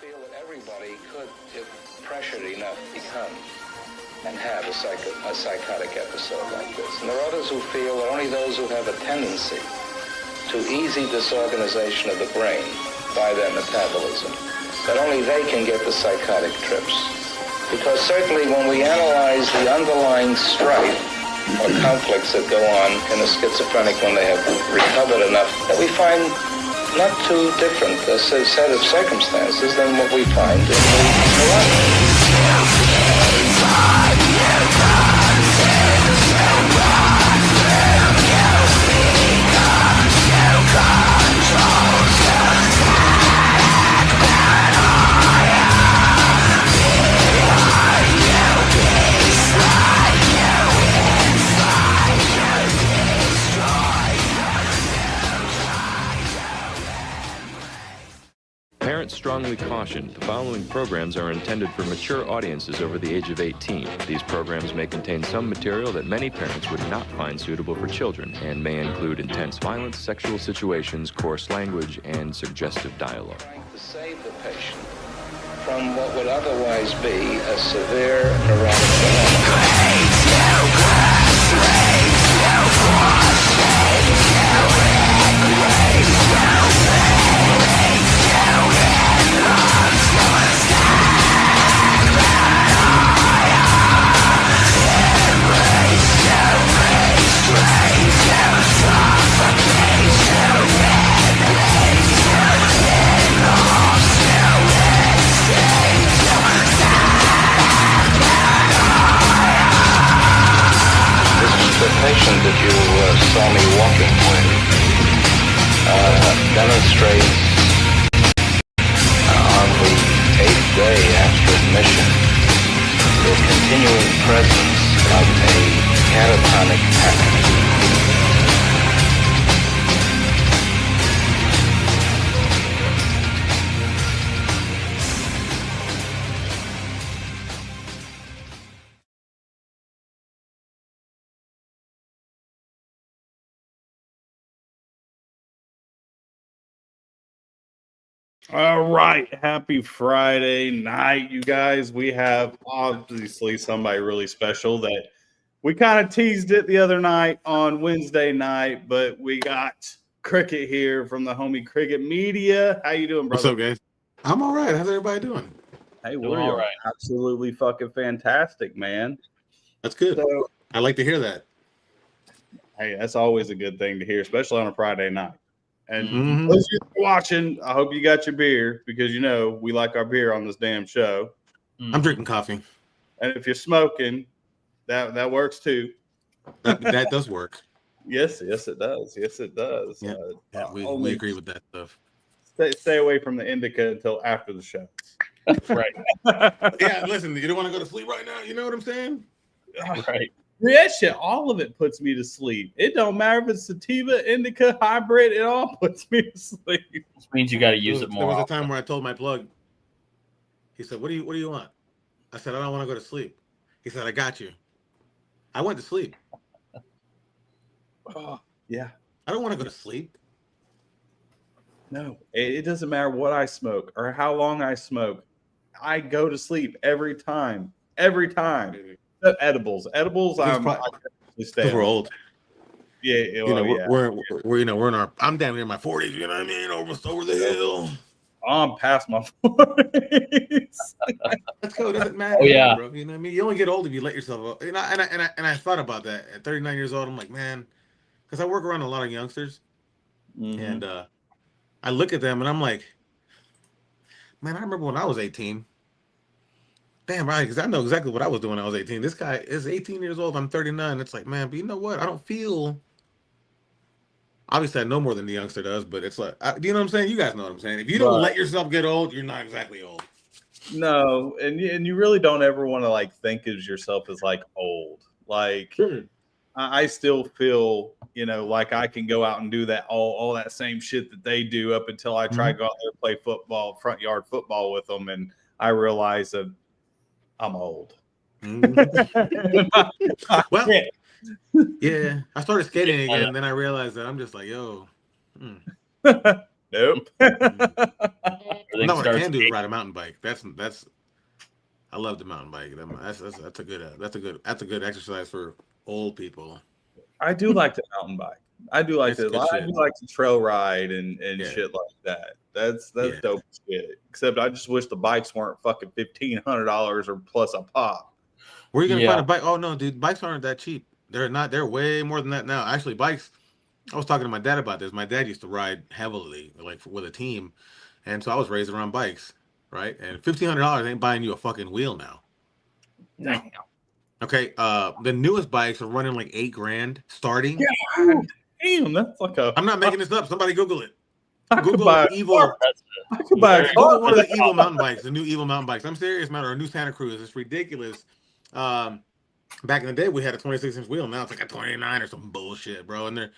feel that everybody could, if pressured enough, become and have a psychotic episode like this. And there are others who feel that only those who have a tendency to easy disorganization of the brain by their metabolism, that only they can get the psychotic trips. Because certainly when we analyze the underlying strife or conflicts that go on in a schizophrenic when they have recovered enough, that we find not too different a set of circumstances than what we find in the neurotic. Parents strongly caution the following programs are intended for mature audiences over the age of 18. These programs may contain some material that many parents would not find suitable for children and may include intense violence, sexual situations, coarse language, and suggestive dialogue. To save the patient from what would otherwise be a severe neurotic dilemma. The patient that you saw me walking with demonstrates on the 8th day after admission the continuing presence of a catatonic pattern. All right. Happy Friday night, you guys. We have obviously somebody really special that we kind of teased it the other night on Wednesday night, but we got Cricket here from the homie Cricket Media. How you doing, brother? What's up, guys? I'm all right. How's everybody doing? Hey, we're all right. Absolutely fucking fantastic, man. That's good. So, I like to hear that. hey, that's always a good thing to hear, especially on a Friday night. And those of you watching, I hope you got your beer because, you know, we like our beer on this damn show. I'm drinking coffee. And if you're smoking, that works too. That does work. Yes, it does. Yes, it does. Yeah, we agree with that stuff. Stay away from the indica until after the show. Right. Yeah, listen, you don't want to go to sleep right now. You know what I'm saying? Right. That shit, all of it puts me to sleep. It don't matter if it's sativa, indica, hybrid. It all puts me to sleep. Which means you got to use it more. There was a time where I told my plug. He said, "What do you want?" I said, "I don't want to go to sleep." He said, "I got you." I went to sleep. Oh, yeah. I don't want to go to sleep. No, it doesn't matter what I smoke or how long I smoke. I go to sleep every time. Every time. Edibles. I'm We're old. Yeah, we're in our. I'm down in my 40s. You know what I mean? Over the hill. I'm past my 40s. That's cool. It doesn't matter. Oh, yeah. Bro. You know what I mean? You only get old if you let yourself up. And I thought about that at 39 years old. I'm like, man, because I work around a lot of youngsters, and I look at them and I'm like, man, I remember when I was 18. Damn right, because I know exactly what I was doing when I was 18. This guy is 18 years old. I'm 39. It's like, man, but you know what? I don't feel. Obviously, I know more than the youngster does, but it's like, do you know what I'm saying? You guys know what I'm saying. If you don't let yourself get old, you're not exactly old. No, and you really don't ever want to like think of yourself as like old. Like, I still feel, you know, like I can go out and do that all that same shit that they do up until I try to go out there and play football, front yard football with them, and I realize that I'm old. Well, yeah, I started skating again, and then I realized that I'm just like, yo. Nope. Everything No, what I starts can do is ride a mountain bike. That's. I love the mountain bike. That's a good exercise for old people. I do like the mountain bike. I do like It's the good I shit. do like the trail ride and Yeah. shit like that. That's Yeah. dope shit. Except I just wish the bikes weren't fucking $1,500 or plus a pop. Where are you gonna Yeah. find a bike? Oh no, dude, bikes aren't that cheap. They're not. They're way more than that now. Actually, bikes. I was talking to my dad about this. My dad used to ride heavily, like with a team, and so I was raised around bikes, right? And $1,500 ain't buying you a fucking wheel now. Damn. Okay, the newest bikes are running like $8,000 starting. God damn, that's like a. I'm not making this up. Somebody Google it. I could Google buy the evil. I could buy a car. Google one of the evil mountain bikes, the new evil mountain bikes. I'm serious, man. Or a new Santa Cruz. It's ridiculous. Back in the day, we had a 26-inch wheel. Now it's like a 29 or some bullshit, bro. And they're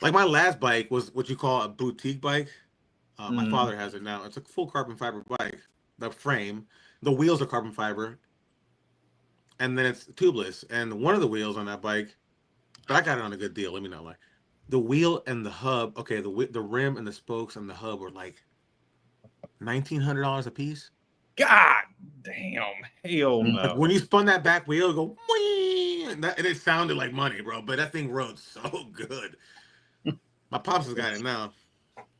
like, my last bike was what you call a boutique bike. My father has it now. It's a full carbon fiber bike. The frame, the wheels are carbon fiber, and then it's tubeless. And one of the wheels on that bike, but I got it on a good deal. Let me not lie. The wheel and the hub, okay, the rim and the spokes and the hub were like $1,900 a piece. God damn, hell no. Like when you spun that back wheel, go whee, and it sounded like money, bro. But that thing rode so good. My pops has got it now.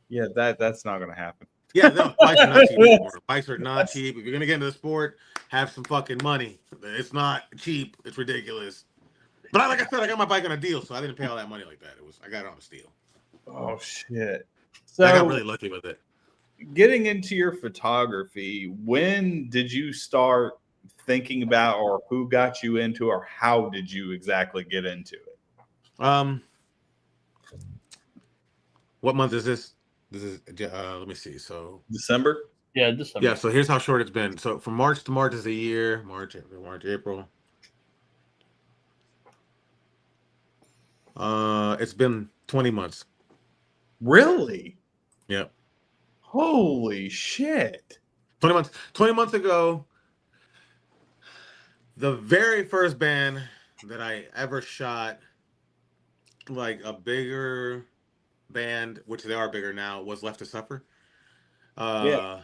Yeah, that's not gonna happen. Yeah, no, bikes are not cheap anymore. Bikes are not cheap. If you're gonna get into the sport, have some fucking money. It's not cheap. It's ridiculous. But like I said, I got my bike on a deal, so I didn't pay all that money like that. I got it on a steal. Oh shit. So I got really lucky with it. Getting into your photography, when did you start thinking about, or who got you into, or how did you exactly get into it? What month is this? This is let me see. So December? Yeah, December. yeah, so here's how short it's been. So from March to March is a year. March, April. It's been 20 months. Really? Yeah. Holy shit. 20 months. 20 months ago, the very first band that I ever shot, like a bigger band, which they are bigger now, was Left to Suffer. Yeah.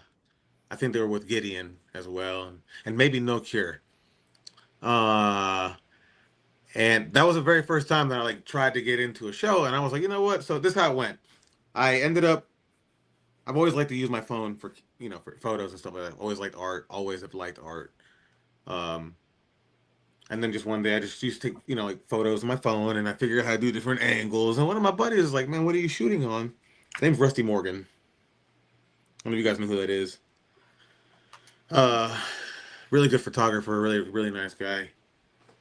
I think they were with Gideon as well, and maybe No Cure. And that was the very first time that I like tried to get into a show, and I was like, you know what? So this is how it went. I ended up. I've always liked to use my phone for for photos and stuff like that. Always liked art. Always have liked art. And then just one day I just used to take like photos on my phone, and I figured out how to do different angles. And one of my buddies is like, "Man, what are you shooting on?" His name's Rusty Morgan. I don't know if you guys know who that is. Really good photographer, really nice guy.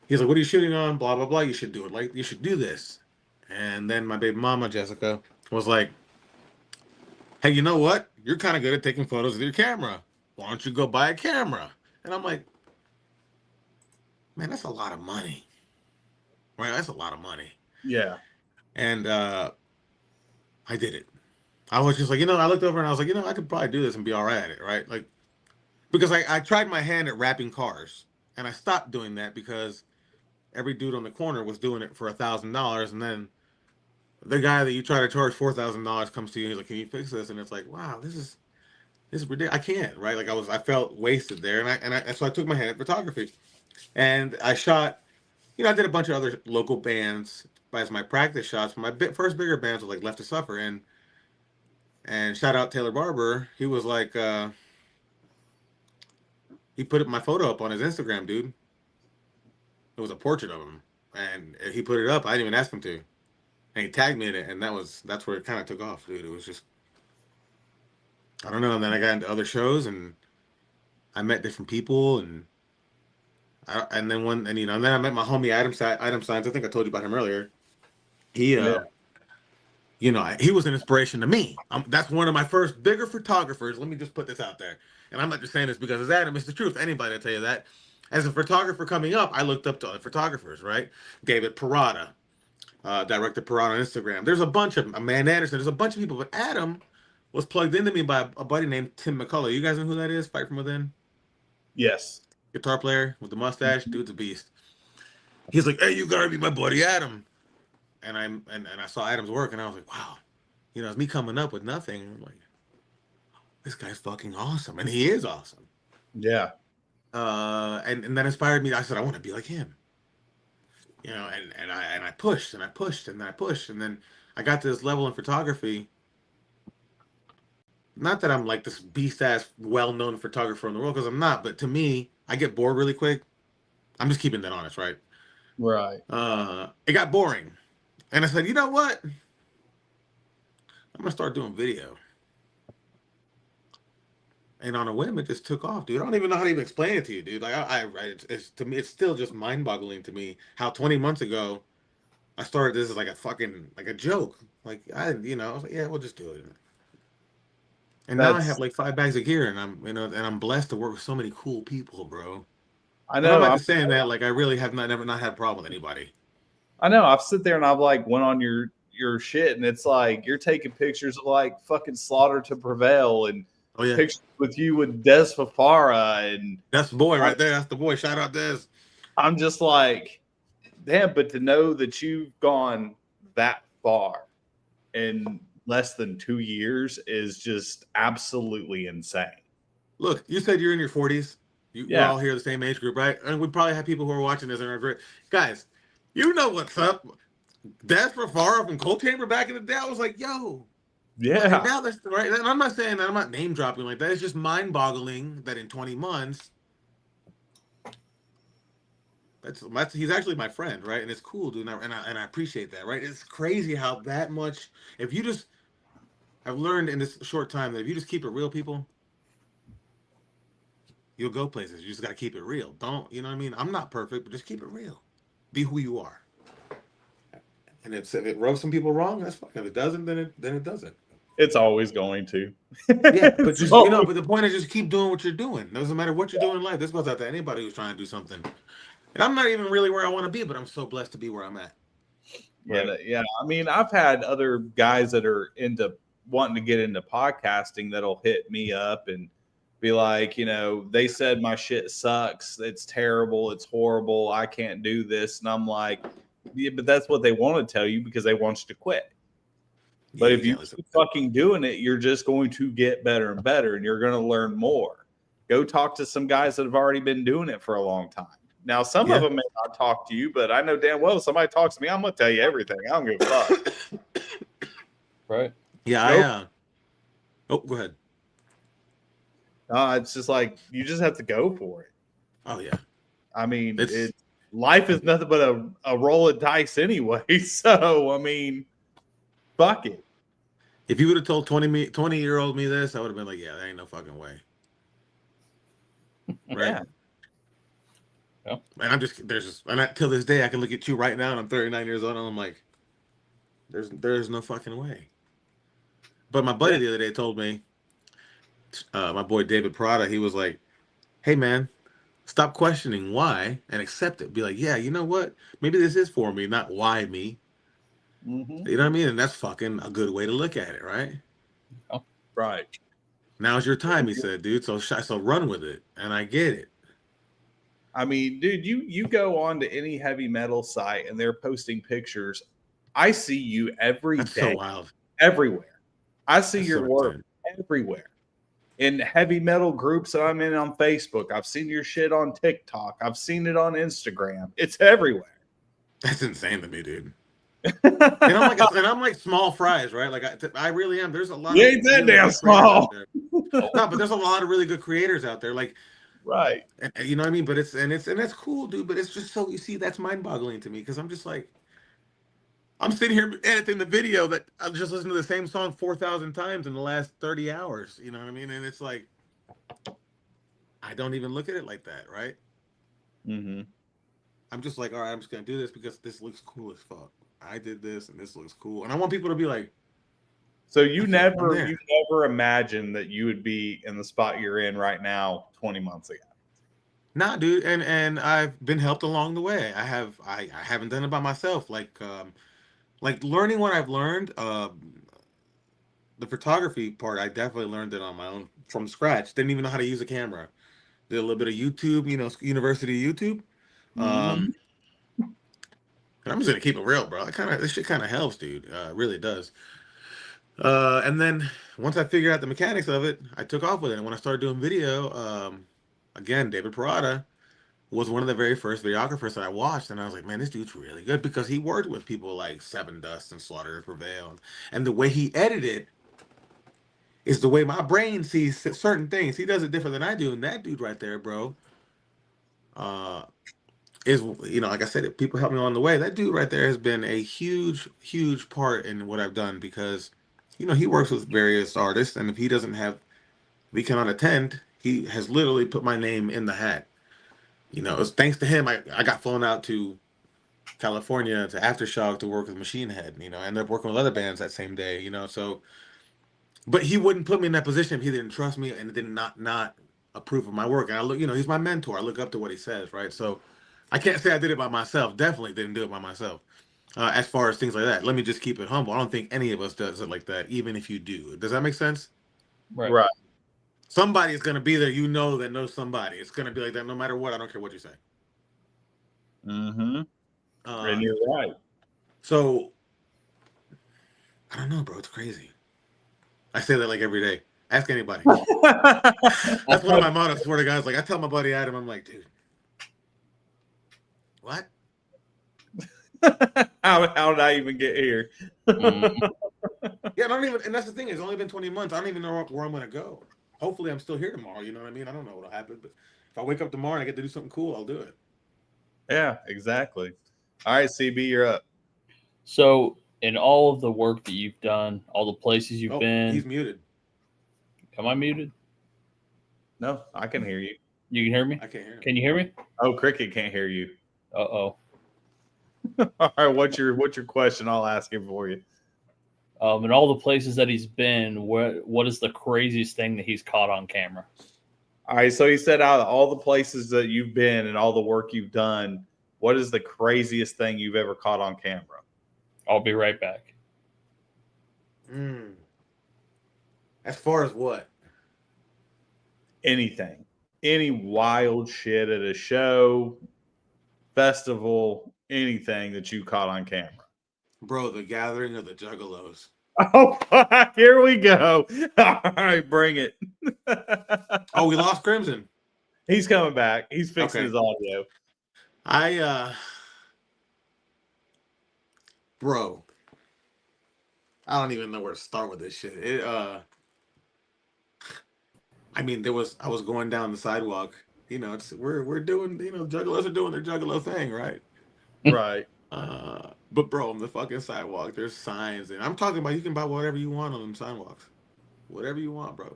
He's like, "What are you shooting on?" Blah blah blah. You should do it. Like you should do this. And then my baby mama Jessica was like, "Hey, you know what? You're kind of good at taking photos with your camera. Why don't you go buy a camera?" And I'm like, "Man, that's a lot of money. Right? That's a lot of money." Yeah. And I did it. I was just like, I looked over and I was like, I could probably do this and be all right at it, right? Like, because I tried my hand at wrapping cars, and I stopped doing that because every dude on the corner was doing it for $1,000, and then the guy that you try to charge $4,000 comes to you. He's like, "Can you fix this?" And it's like, wow, this is ridiculous. I can't, right? Like I felt wasted there, and so I took my hand at photography, and I shot. I did a bunch of other local bands as my practice shots. My first bigger bands were like Left to Suffer, and shout out Taylor Barber. He was like, he put my photo up on his Instagram, dude. It was a portrait of him, and he put it up. I didn't even ask him to, and he tagged me in it, and that's where it kind of took off, dude. It was just, I don't know. And then I got into other shows, and I met different people, and then I met my homie Adam Signs. I think I told you about him earlier. He, he was an inspiration to me. That's one of my first bigger photographers. Let me just put this out there. And I'm not just saying this because it's Adam. It's the truth. Anybody will tell you that. As a photographer coming up, I looked up to other photographers, right? David Parada, Director Parada on Instagram. There's a bunch of them. Man Anderson. There's a bunch of people. But Adam was plugged into me by a buddy named Tim McCullough. You guys know who that is? Fight From Within? Yes. Guitar player with the mustache. Dude's a beast. He's like, "Hey, you gotta be my buddy Adam." And I saw Adam's work, and I was like, wow, it's me coming up with nothing. I'm like, this guy's fucking awesome, and he is awesome. Yeah. And that inspired me. I said, I want to be like him. You know, and I pushed and I pushed and I pushed, and then I got to this level in photography. Not that I'm like this beast ass well-known photographer in the world, because I'm not, but to me, I get bored really quick. I'm just keeping that honest, right? Right. It got boring. And I said, you know what? I'm gonna start doing video. And on a whim, it just took off, dude. I don't even know how to even explain it to you, dude. Like it's to me, it's still just mind-boggling to me how 20 months ago I started this as like a fucking like a joke. Like I was like, yeah, we'll just do it. And now I have like 5 bags of gear, and I'm blessed to work with so many cool people, bro. I And know. I'm not just saying that, like I really have never had a problem with anybody. I know. I've sit there and I've like went on your shit, and it's like you're taking pictures of like fucking Slaughter to Prevail and pictures with you with Des Fafara, and that's the boy right there. That's the boy. Shout out Des. I'm just like, damn. But to know that you've gone that far in less than 2 years is just absolutely insane. Look, you said you're in your 40s. We're all here the same age group, right? And we probably have people who are watching this and are great. Guys, you know what's up. Des Fafara from Cold Chamber back in the day, I was like, yo. Yeah. Like, now that's right. And I'm not saying that, I'm not name dropping like that. It's just mind boggling that in 20 months, he's actually my friend, right? And it's cool, dude. And I appreciate that, right? It's crazy how that much, I've learned in this short time that if you just keep it real, people, you'll go places. You just got to keep it real. Don't, you know what I mean? I'm not perfect, but just keep it real. Be who you are. And if it rubs some people wrong, that's fine. If it doesn't, then it doesn't. It's always going to. Yeah, but just but the point is just keep doing what you're doing. It doesn't matter what you're doing in life. This goes out to anybody who's trying to do something. And I'm not even really where I want to be, but I'm so blessed to be where I'm at. Right? Yeah. I mean, I've had other guys that are wanting to get into podcasting that'll hit me up and be like, they said my shit sucks. It's terrible. It's horrible. I can't do this. And I'm like, yeah, but that's what they want to tell you because they want you to quit. But if you keep fucking doing it, you're just going to get better and better, and you're going to learn more. Go talk to some guys that have already been doing it for a long time. Now, some of them may not talk to you, but I know damn well if somebody talks to me, I'm going to tell you everything. I don't give a fuck. Right. Yeah, go ahead. It's just like you just have to go for it. Oh, yeah. I mean, life is nothing but a roll of dice anyway. So, I mean, fuck it. If you would have told 20-year-old me this, I would have been like, yeah, there ain't no fucking way. Right? Yeah. And till this day, I can look at you right now, and I'm 39 years old, and I'm like, there's no fucking way. But my buddy the other day told me, my boy David Prada, he was like, hey, man, stop questioning why and accept it. Be like, yeah, you know what? Maybe this is for me, not why me. Mm-hmm. You know what I mean? And that's fucking a good way to look at it, right? Oh, right. Now's your time, he said, dude. So run with it. And I get it. I mean, dude, you go on to any heavy metal site and they're posting pictures. I see you every day. So wild. Everywhere. I see your work everywhere. In heavy metal groups that I'm in on Facebook. I've seen your shit on TikTok. I've seen it on Instagram. It's everywhere. That's insane to me, dude. And I'm like small fries, right? Like I really am. There's a lot. You ain't that damn small. No, but there's a lot of really good creators out there. Like, right. And, you know what I mean? But it's cool, dude. But it's just so, you see, that's mind-boggling to me because I'm just like, I'm sitting here editing the video that I've just listened to the same song 4,000 times in the last 30 hours. You know what I mean? And it's like, I don't even look at it like that, right? Mm-hmm. I'm just like, all right, I'm just gonna do this because this looks cool as fuck. I did this and this looks cool, and I want people to be like. So you never imagined that you would be in the spot you're in right now 20 months ago. Nah, dude, and I've been helped along the way. I haven't done it by myself. Like learning what I've learned, the photography part, I definitely learned it on my own from scratch. Didn't even know how to use a camera. Did a little bit of YouTube, university YouTube. Mm-hmm. And I'm just gonna keep it real, bro. This shit kind of helps, dude. It really does. And then once I figured out the mechanics of it, I took off with it. And when I started doing video, again, David Parada was one of the very first videographers that I watched, and I was like, man, this dude's really good because he worked with people like Seven Dust and Slaughter Prevail, and the way he edited is the way my brain sees certain things. He does it different than I do, and that dude right there, bro, is, like I said, people help me along the way. That dude right there has been a huge, huge part in what I've done because, he works with various artists, and if he cannot attend, he has literally put my name in the hat. It's thanks to him I got flown out to California to Aftershock to work with Machine Head. I ended up working with other bands that same day. So, but he wouldn't put me in that position if he didn't trust me and did not approve of my work. And I look, he's my mentor. I look up to what he says, right? So, I can't say I did it by myself. Definitely didn't do it by myself. As far as things like that, let me just keep it humble. I don't think any of us does it like that, even if you do. Does that make sense? Right. Somebody is going to be there, that knows somebody. It's going to be like that no matter what. I don't care what you say. Mm-hmm. And you're right. So, I don't know, bro. It's crazy. I say that like every day. Ask anybody. That's one of my mottos. Swear to God, it's like I tell my buddy Adam, I'm like, dude, what? How did I even get here? Yeah, I don't even. And that's the thing. It's only been 20 months. I don't even know where I'm going to go. Hopefully, I'm still here tomorrow. You know what I mean? I don't know what'll happen, but if I wake up tomorrow and I get to do something cool, I'll do it. Yeah, exactly. All right, CB, you're up. So, in all of the work that you've done, all the places you've been, he's muted. Am I muted? No, I can hear you. You can hear me? I can't hear him. Can you hear me? Oh, Cricket can't hear you. Uh-oh. All right, what's your question? I'll ask him for you. In all the places that he's been, what is the craziest thing that he's caught on camera? All right, so he said out of all the places that you've been and all the work you've done, what is the craziest thing you've ever caught on camera? I'll be right back. As far as what? Anything. Any wild shit at a show, festival, anything that you caught on camera. Bro, the gathering of the Juggalos. Oh, here we go. All right, bring it. Oh, we lost Crimson. He's coming back. He's fixing his audio. Bro, I don't even know where to start with this shit. I was going down the sidewalk. We're doing, Juggalos are doing their Juggalo thing, right? Right. But bro, on the fucking sidewalk, there's signs, and I'm talking about you can buy whatever you want on them sidewalks, whatever you want, bro.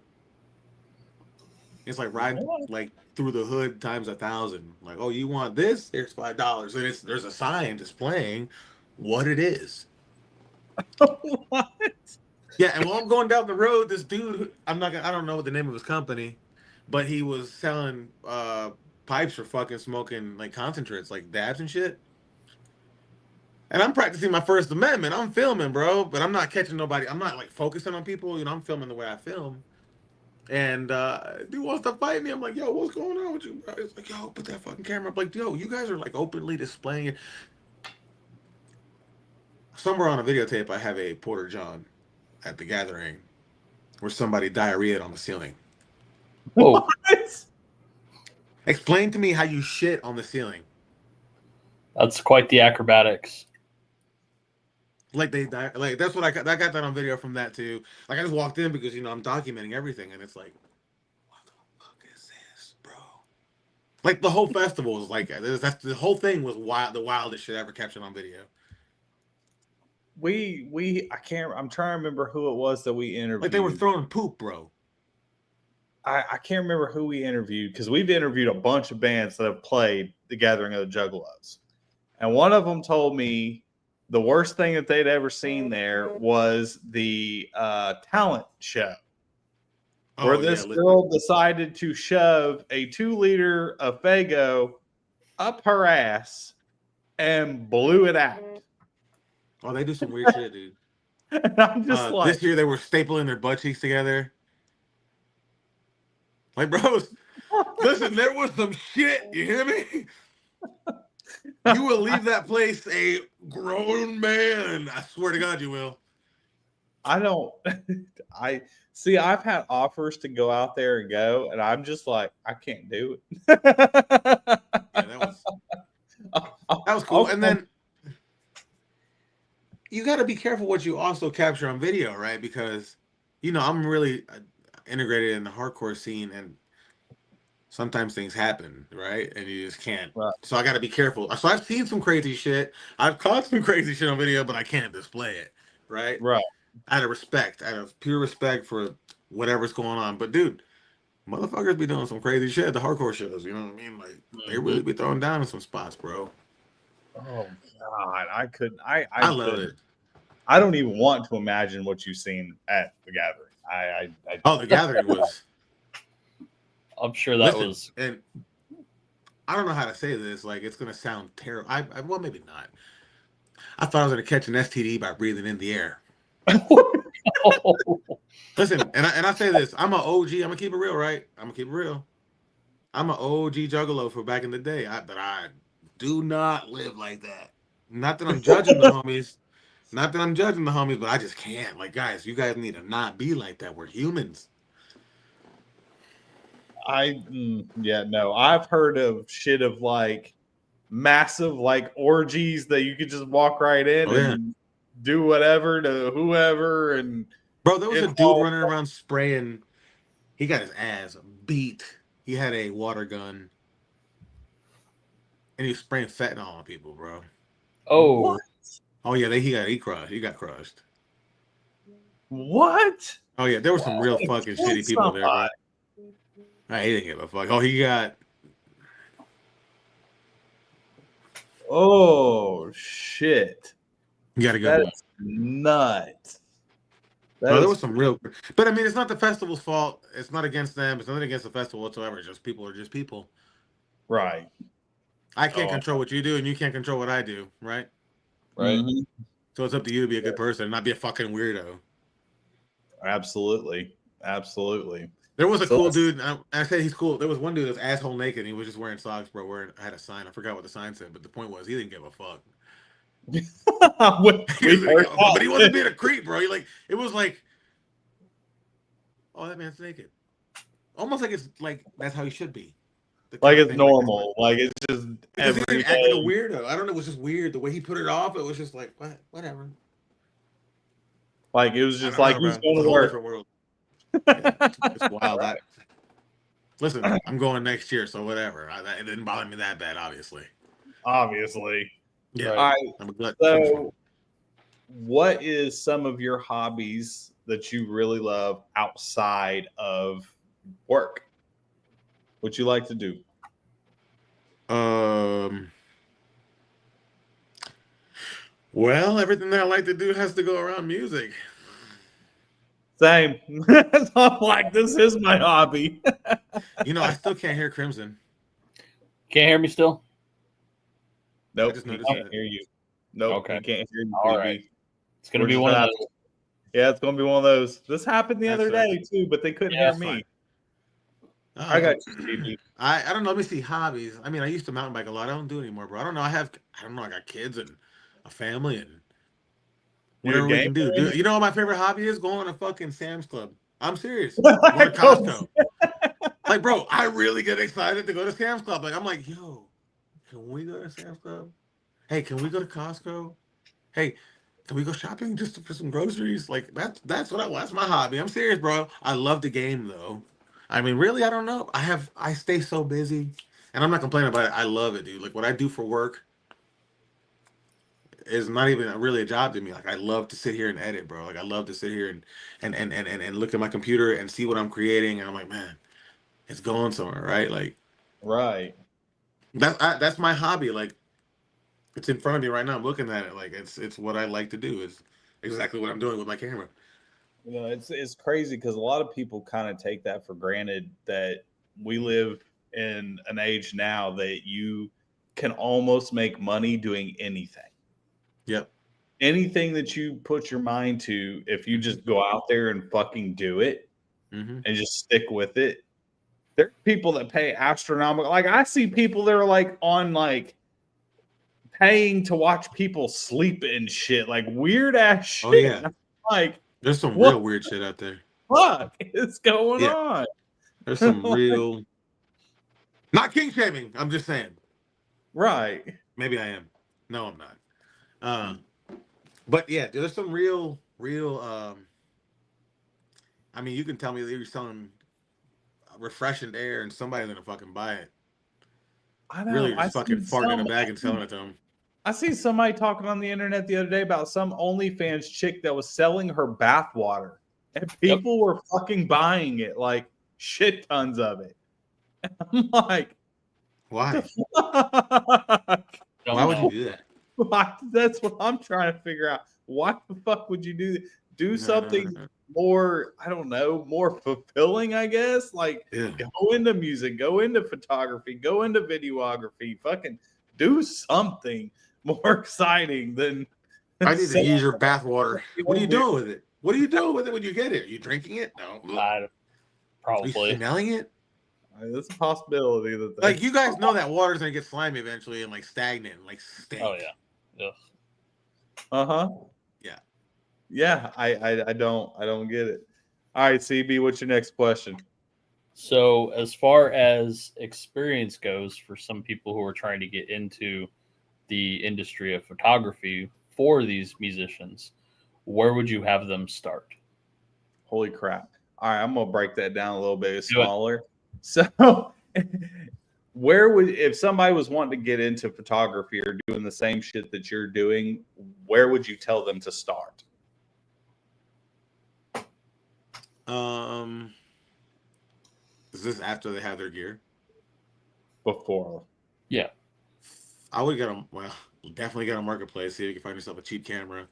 It's like riding like through the hood times 1,000. Like, oh, you want this? Here's $5, and there's a sign displaying what it is. What? Yeah, and while I'm going down the road, this dude, I don't know what the name of his company, but he was selling pipes for fucking smoking like concentrates, like dabs and shit. And I'm practicing my First Amendment. I'm filming, bro, but I'm not catching nobody. I'm not like focusing on people. I'm filming the way I film. And dude wants to fight me. I'm like, yo, what's going on with you, bro? It's like, yo, put that fucking camera up. Like, yo, you guys are like openly displaying it. Somewhere on a videotape, I have a Porter John at the gathering where somebody diarrheaed on the ceiling. Whoa. What? Explain to me how you shit on the ceiling. That's quite the acrobatics. Like that's what I got that on video from that too. Like I just walked in because I'm documenting everything, and it's like, what the fuck is this, bro? Like the whole festival was like that. The whole thing was wild, the wildest shit ever captured on video. I'm trying to remember who it was that we interviewed. Like they were throwing poop, bro. I can't remember who we interviewed because we've interviewed a bunch of bands that have played the Gathering of the Juggalos, and one of them told me the worst thing that they'd ever seen there was the talent show where this girl decided to shove a 2-liter of Faygo up her ass and blew it out. Oh, they do some weird shit, dude. And I'm just like, this year they were stapling their butt cheeks together. Like, bros, listen, there was some shit. You hear me? You will leave that place a grown man. I swear to God, you will. I don't. I see. I've had offers to go out there and go, and I'm just like, I can't do it. Yeah, that was cool. I'll And then you got to be careful what you also capture on video, right? Because I'm really integrated in the hardcore scene, and sometimes things happen, right? And you just can't. Right. So I got to be careful. So I've seen some crazy shit. I've caught some crazy shit on video, but I can't display it, right? Right. Out of pure respect for whatever's going on. But dude, motherfuckers be doing some crazy shit at the hardcore shows. You know what I mean? Like they really be throwing down in some spots, bro. Oh God, I couldn't. I love couldn't. it. I don't even want to imagine what you've seen at the gathering. The gathering was. I'm sure that was. And I don't know how to say this. Like it's gonna sound terrible. Well, maybe not. I thought I was gonna catch an STD by breathing in the air. Listen, and I say this. I'm an OG. I'm gonna keep it real, right? I'm gonna keep it real. I'm an OG juggalo for back in the day. But I do not live like that. Not that I'm judging the homies. Not that I'm judging the homies, but I just can't. Like, guys, you guys need to not be like that. We're humans. No. I've heard of shit of like massive like orgies that you could just walk right in and do whatever to whoever. And bro, there was a dude running around spraying. He got his ass beat. He had a water gun, and he was spraying fentanyl on people, bro. Oh. What? Oh yeah, he got crushed. What? Oh yeah, there were some real fucking shitty people there, bro. I didn't give a fuck. Oh, he got. Oh shit! You gotta go. That's nuts. There was some real, but I mean, it's not the festival's fault. It's not against them. It's nothing against the festival whatsoever. It's just people are just people. Right. I can't control what you do, and you can't control what I do. Right. Right. Mm-hmm. So it's up to you to be a good person and not be a fucking weirdo. Absolutely. There was a cool dude. I said he's cool. There was one dude that was asshole naked. And he was just wearing socks, bro. I had a sign. I forgot what the sign said, but the point was he didn't give a fuck. But he wasn't being a creep, bro. It was like, oh, that man's naked. Almost like it's like that's how he should be. Like it's normal. Like it's just every day. Act like a weirdo. I don't know. It was just weird the way he put it off. It was just like whatever. Like it was just like he's going to work. World. Yeah, it's wild. Right. Listen, I'm going next year, so whatever. It didn't bother me that bad, obviously. Yeah. All right. So, what is some of your hobbies that you really love outside of work? What you like to do? Well, everything that I like to do has to go around music. Same. I'm like, this is my hobby. I still can't hear Crimson. Can't hear me still? Nope, he can't hear you. Nope, okay. He can't hear you. All right. It's going to be one of those. Yeah, it's going to be one of those. This happened the other day, too, but they couldn't hear me. I got you, TV. I don't know. Let me see hobbies. I mean, I used to mountain bike a lot. I don't do it anymore, bro. I don't know. I got kids and a family and whatever we can do. You know what my favorite hobby is? Going to fucking Sam's Club. I'm serious. Going to Costco. Like, bro, I really get excited to go to Sam's Club. Like, I'm like, yo, can we go to Sam's Club? Hey, can we go to Costco? Hey, can we go shopping just for some groceries? Like, that's my hobby. I'm serious, bro. I love the game, though. I mean, really, I don't know. I stay so busy, and I'm not complaining about it. I love it, dude. Like, what I do for work is not even really a job to me. Like, I love to sit here and edit, bro. Like, I love to sit here and look at my computer and see what I'm creating, and I'm like, man, it's going somewhere, right? Like, right. That's my hobby. Like, it's in front of me right now. I'm looking at it. Like, it's what I like to do. Is exactly what I'm doing with my camera. It's crazy because a lot of people kind of take that for granted that we live in an age now that you can almost make money doing anything. Yep. Anything that you put your mind to, if you just go out there and fucking do it and just stick with it. There are people that pay astronomical. Like I see people that are like on like paying to watch people sleep and shit, like weird ass shit. Oh, yeah. Like, There's some What real weird shit out there. the fuck is going Yeah. on? There's some real. Not king shaming. I'm just saying. Right. Maybe I am. No, I'm not. But yeah, there's some real. I mean, you can tell me that you're selling refreshing air, and somebody's gonna fucking buy it. I know. Really, just fucking farting in a bag and selling it to them. I see somebody talking on the internet the other day about some OnlyFans chick that was selling her bath water, and people were fucking buying it, like shit tons of it. I'm like, Why? fuck? Why would you do that? That's what I'm trying to figure out. Why the fuck would you do something more, I don't know, more fulfilling, I guess? Like, go into music, go into photography, go into videography, fucking do something more exciting than. I need to use your bath water. What are you doing with it? What are you doing with it when you get it? Are you drinking it? No. Probably. Are you smelling it? There's a possibility that like, you guys know that water's gonna get slimy eventually and like stagnant, and, like stink. Oh yeah. Uh-huh. Yeah. Yeah, I don't get it. All right, CB, what's your next question? So, as far as experience goes, for some people who are trying to get into the industry of photography for these musicians, where would you have them start? Holy crap. All right, I'm going to break that down a little bit smaller. So, where would, if somebody was wanting to get into photography or doing the same shit that you're doing, where would you tell them to start? Is this after they have their gear? Before. Yeah. I would get them. Well, definitely get on Marketplace. See if you can find yourself a cheap camera,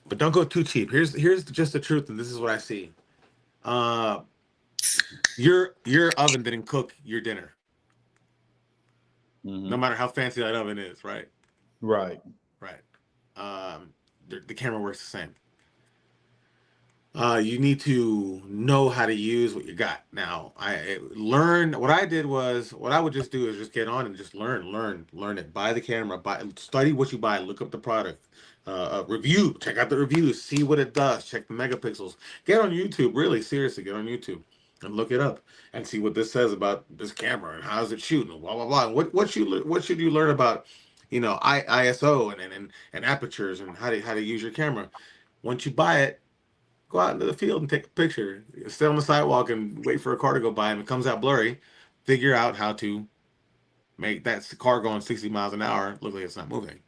but don't go too cheap. Here's just the truth, and this is what I see. Your oven didn't cook your dinner. No matter how fancy that oven is, right? Right. The camera works the same. You need to know how to use what you got. Now, what I would just do is just get on and just learn it. Buy the camera, study what you buy, look up the product, review, check out the reviews, see what it does, check the megapixels. Get on YouTube, really seriously, get on YouTube and look it up and see what this says about this camera and how does it shoot and blah blah blah. And what should you learn about, ISO and apertures and how to use your camera. Once you buy it, go out into the field and take a picture. Stay on the sidewalk and wait for a car to go by, and if it comes out blurry, figure out how to make that car going 60 miles an hour look like it's not moving.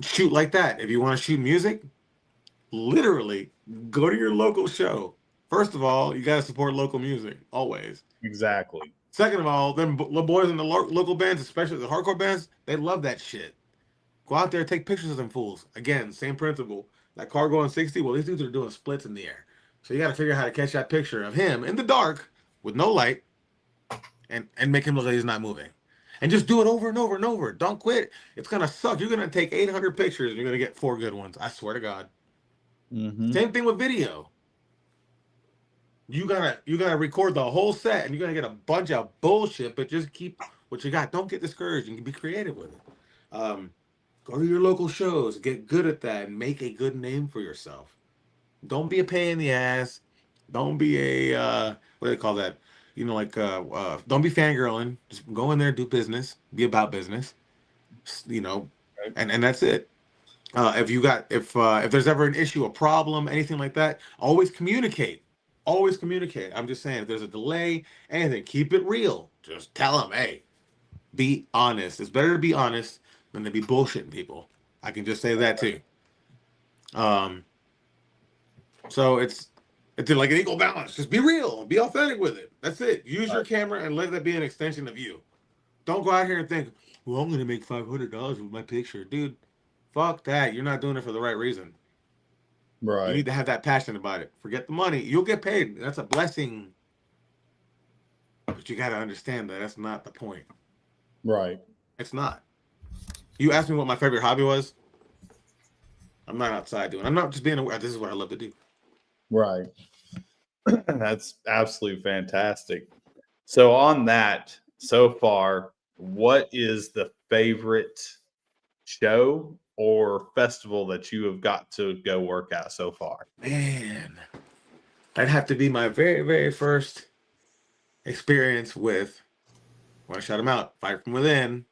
Shoot like that. If you want to shoot music, literally go to your local show. First of all, you got to support local music, always. Exactly. Second of all, them boys in the local bands, especially the hardcore bands, they love that shit. Go out there, take pictures of them fools. Again, same principle. That car going 60, well, these dudes are doing splits in the air. So you got to figure out how to catch that picture of him in the dark with no light and make him look like he's not moving. And just do it over and over and over. Don't quit. It's going to suck. You're going to take 800 pictures and you're going to get 4 good ones. I swear to God. Same thing with video. You gotta record the whole set and you're going to get a bunch of bullshit, but just keep what you got. Don't get discouraged and be creative with it. Go to your local shows, get good at that, and make a good name for yourself. Don't be a pain in the ass. Don't be a, what do they call that? Don't be fangirling. Just go in there, do business, be about business, and that's it. If there's ever an issue, a problem, anything like that, always communicate. Always communicate. I'm just saying, if there's a delay, anything, keep it real. Just tell them, hey, be honest. It's better to be honest than to be bullshitting people. I can just say that too. So it's like an equal balance. Just be real, be authentic with it. That's it. Use your camera and let that be an extension of you. Don't go out here and think, well, I'm gonna make $500 with my picture, dude. Fuck that. You're not doing it for the right reason. Right. You need to have that passion about it. Forget the money. You'll get paid. That's a blessing. But you got to understand that that's not the point. Right. It's not. You asked me what my favorite hobby was. I'm not outside doing it. I'm not just being aware. This is what I love to do. Right. That's absolutely fantastic. So on that, so far, what is the favorite show or festival that you have got to go work at so far? Man, that'd have to be my very, very first experience with. Want to shout them out? Fire from Within.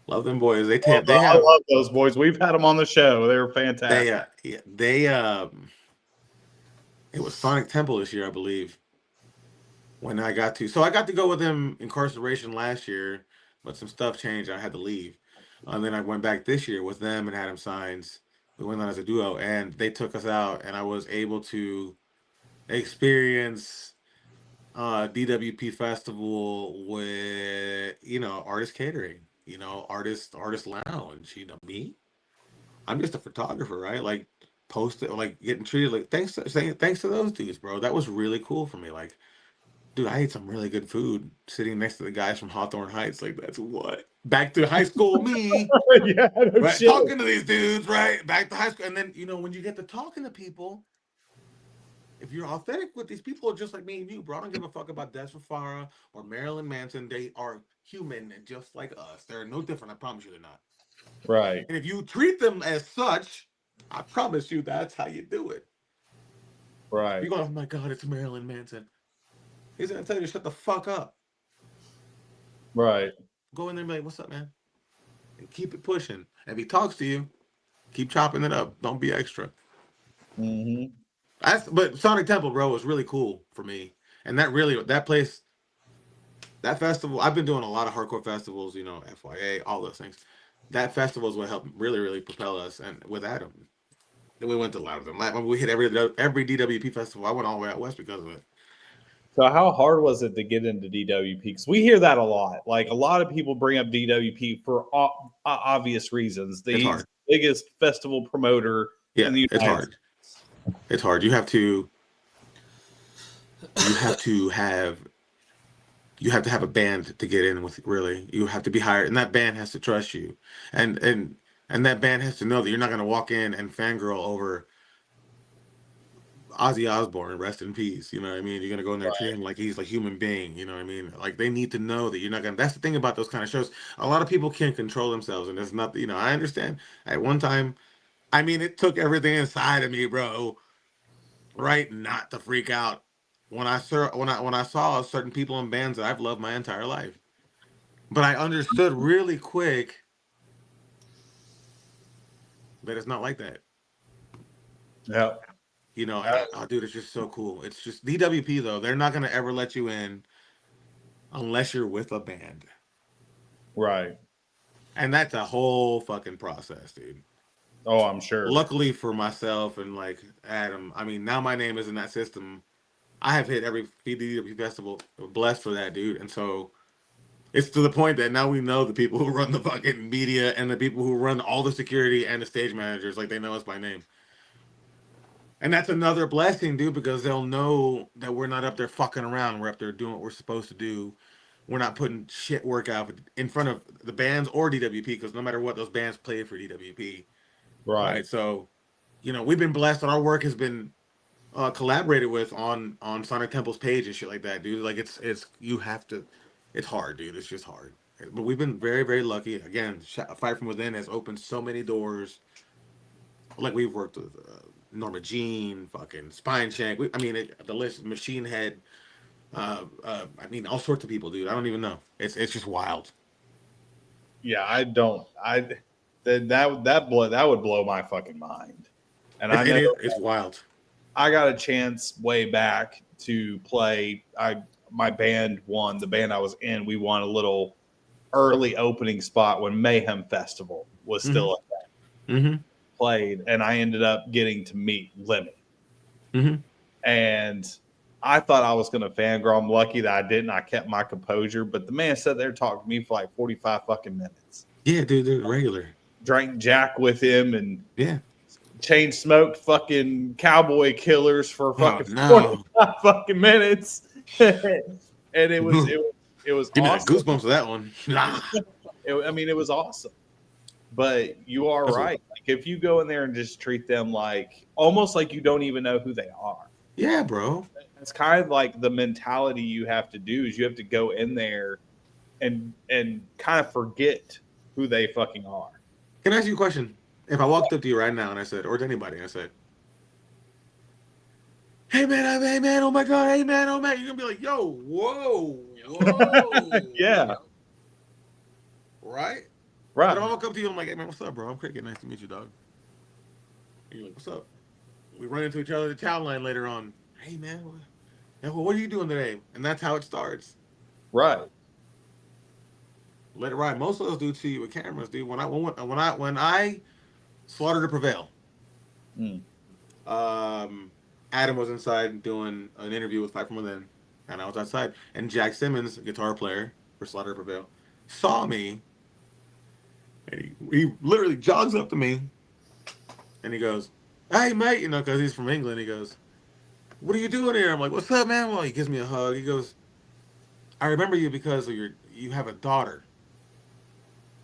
Love them boys. They I have love those boys. We've had them on the show. They're fantastic. It was Sonic Temple this year, I believe. When I got to go with them Incarceration last year, but some stuff changed. I had to leave. And then I went back this year with them and had them signs. We went on as a duo, and they took us out, and I was able to experience DWP Festival with artist catering, artist lounge. Me, I'm just a photographer, right? Like post it, like getting treated like saying thanks to those dudes, bro. That was really cool for me. Like, dude, I ate some really good food sitting next to the guys from Hawthorne Heights. Like, that's what back to high school me, Yeah, no right? shit. Talking to these dudes, right? Back to high school, and then when you get to talking to people. If you're authentic with these people, just like me and you, bro, I don't give a fuck about Des Farah or Marilyn Manson. They are human and just like us. They're no different. I promise you they're not. Right. And if you treat them as such, I promise you that's how you do it. Right. You go, oh my God, it's Marilyn Manson. He's going to tell you to shut the fuck up. Right. Go in there and be like, what's up, man? And keep it pushing. If he talks to you, keep chopping it up. Don't be extra. Mm-hmm. But Sonic Temple, bro, was really cool for me. And that place, that festival, I've been doing a lot of hardcore festivals, FYA, all those things. That festival is what helped really, really propel us. And with Adam, we went to a lot of them. We hit every DWP festival. I went all the way out west because of it. So how hard was it to get into DWP? Because we hear that a lot. Like, a lot of people bring up DWP for obvious reasons. The biggest festival promoter in the United States. It's hard. You have to have a band to get in with. Really, you have to be hired, and that band has to trust you, and that band has to know that you're not going to walk in and fangirl over Ozzy Osbourne, rest in peace. You know what I mean? You're going to go in there and treat him like he's a human being. You know what I mean? Like, they need to know that you're not going to. That's the thing about those kind of shows. A lot of people can't control themselves, and it's not. I understand. At one time, it took everything inside of me, bro. Right, not to freak out when I saw certain people in bands that I've loved my entire life, but I understood really quick that it's not like that. Yeah, dude, it's just so cool. It's just DWP though; they're not gonna ever let you in unless you're with a band, right? And that's a whole fucking process, dude. Oh, I'm sure. Luckily for myself and like Adam, now my name is in that system. I have hit every DWP festival. Blessed for that, dude. And so it's to the point that now we know the people who run the fucking media and the people who run all the security and the stage managers, like, they know us by name. And that's another blessing, dude, because they'll know that we're not up there fucking around. We're up there doing what we're supposed to do. We're not putting shit work out in front of the bands or DWP, because no matter what, those bands play for DWP. Right. So, we've been blessed that our work has been collaborated with on Sonic Temple's page and shit like that, dude. Like, it's hard, dude. It's just hard. But we've been very, very lucky. Again, Fire from Within has opened so many doors. Like, we've worked with Norma Jean, fucking Spine Shank. The list, Machine Head. All sorts of people, dude. I don't even know. It's just wild. Yeah, I don't. That would blow my fucking mind. And it's wild. I got a chance way back to play. My band won. The band I was in, we won a little early opening spot when Mayhem Festival was still a thing. Mm-hmm. Played, and I ended up getting to meet Lemmy. Mm-hmm. And I thought I was going to fangirl. I'm lucky that I didn't. I kept my composure. But the man sat there talking to me for like 45 fucking minutes. Yeah, dude, they're regular. Drank Jack with him and chain smoked fucking cowboy killers for fucking 45 fucking minutes. And it was Give me awesome. goosebumps for that one. It was awesome. But you are right. Like, if you go in there and just treat them like almost like you don't even know who they are. Yeah, bro. It's kind of like the mentality you have to do is you have to go in there and kind of forget who they fucking are. Can I ask you a question? if I walked up to you right now and I said, or to anybody, and I said, hey man, oh my God, hey man, oh man, you're gonna be like, yo, whoa, Yeah. right? Right. But I'll walk up to you, I'm like, hey man, what's up, bro? I'm Cricket, nice to meet you, dog. And you're like, what's up? We run into each other at the chow line later on. Hey man, what are you doing today? And that's how it starts. Right. Let it ride. Most of those dudes see you with cameras, dude. When I slaughtered to prevail, Adam was inside doing an interview with Fight From Within, and I was outside. And Jack Simmons, guitar player for Slaughter to Prevail, saw me, and he literally jogs up to me, and he goes, "Hey mate," you know, because he's from England. He goes, "What are you doing here?" I'm like, "What's up, man?" Well, he gives me a hug. He goes, "I remember you because of you have a daughter."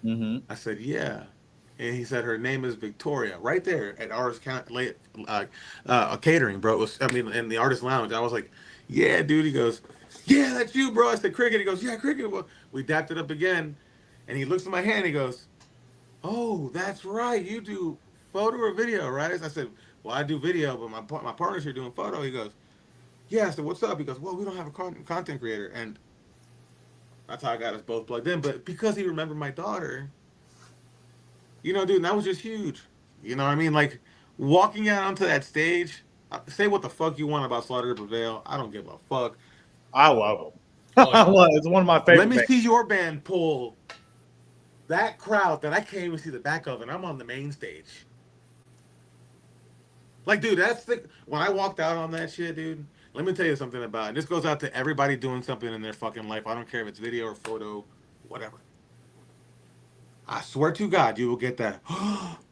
I said, "Yeah." And he said her name is Victoria, right there at Artist Catering, bro. It was, I mean, in the Artist Lounge. I was like, "Yeah, dude." He goes, "Yeah, that's you, bro." I said, "Cricket." He goes, "Yeah, Cricket." Well, we dapped it up again, and he looks at my hand. He goes, "Oh, that's right. You do photo or video, right?" I said, "Well, I do video, but my partner's here doing photo." He goes, "Yeah." I said, "What's up?" He goes, "Well, we don't have a content creator," and that's how I got us both plugged in. But because he remembered my daughter. You know, dude, that was just huge. You know what I mean? Like, walking out onto that stage, say what the fuck you want about Slaughter to Prevail. I don't give a fuck. I love them. Oh, yeah. It's one of my favorite Let me bands. see your band pull that crowd that I can't even see the back of, and I'm on the main stage. Like, dude, when I walked out on that shit, dude, let me tell you something about it. This goes out to everybody doing something in their fucking life. I don't care if it's video or photo, whatever. I swear to God, you will get that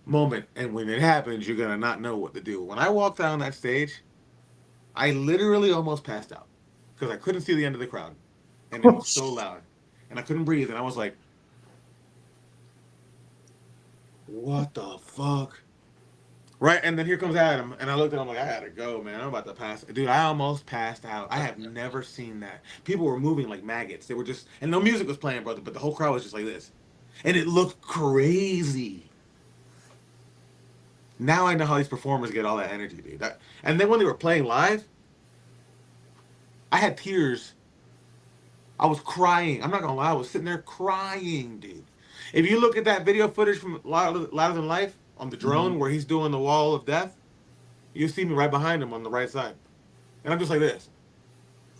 moment. And when it happens, you're going to not know what to do. When I walked down that stage, I literally almost passed out because I couldn't see the end of the crowd. And it was so loud. And I couldn't breathe. And I was like, what the fuck? Right? And then here comes Adam. And I looked at him like, I had to go, man. I'm about to pass. Dude, I almost passed out. I have never seen that. People were moving like maggots. They were just, and no music was playing, brother, but the whole crowd was just like this. And it looked crazy. Now I know how these performers get all that energy, dude. And then when they were playing live, I had tears. I was crying. I'm not gonna lie, I was sitting there crying, dude. If you look at that video footage from Louder Than Life on the drone where he's doing the wall of death, you see me right behind him on the right side. And I'm just like this.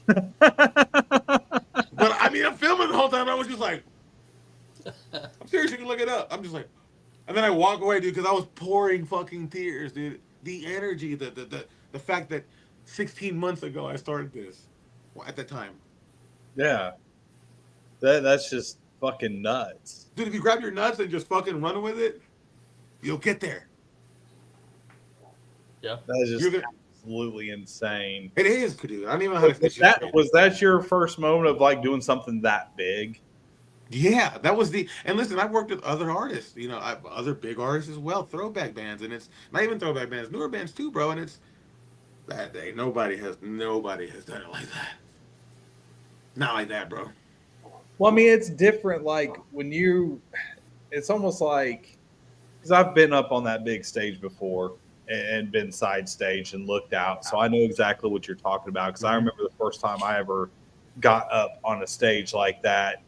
But I mean, I'm filming the whole time. I was just like, I'm serious, you can look it up. I'm just like, and then I walk away, dude, because I was pouring fucking tears, dude. The energy, the fact that 16 months ago I started this at the time. Yeah. That's just fucking nuts. Dude, if you grab your nuts and just fucking run with it, you'll get there. Yeah. That is just absolutely insane. It is, dude. I don't even know how to finish it. Was that your first moment of like doing something that big? Yeah, that was and listen, I've worked with other artists, you know, other big artists as well, throwback bands, and it's not even throwback bands, newer bands too, bro, and it's that day. Nobody has done it like that. Not like that, bro. Well, I mean, it's different. Like it's almost like, because I've been up on that big stage before and been side stage and looked out. So I know exactly what you're talking about. Because I remember the first time I ever got up on a stage like that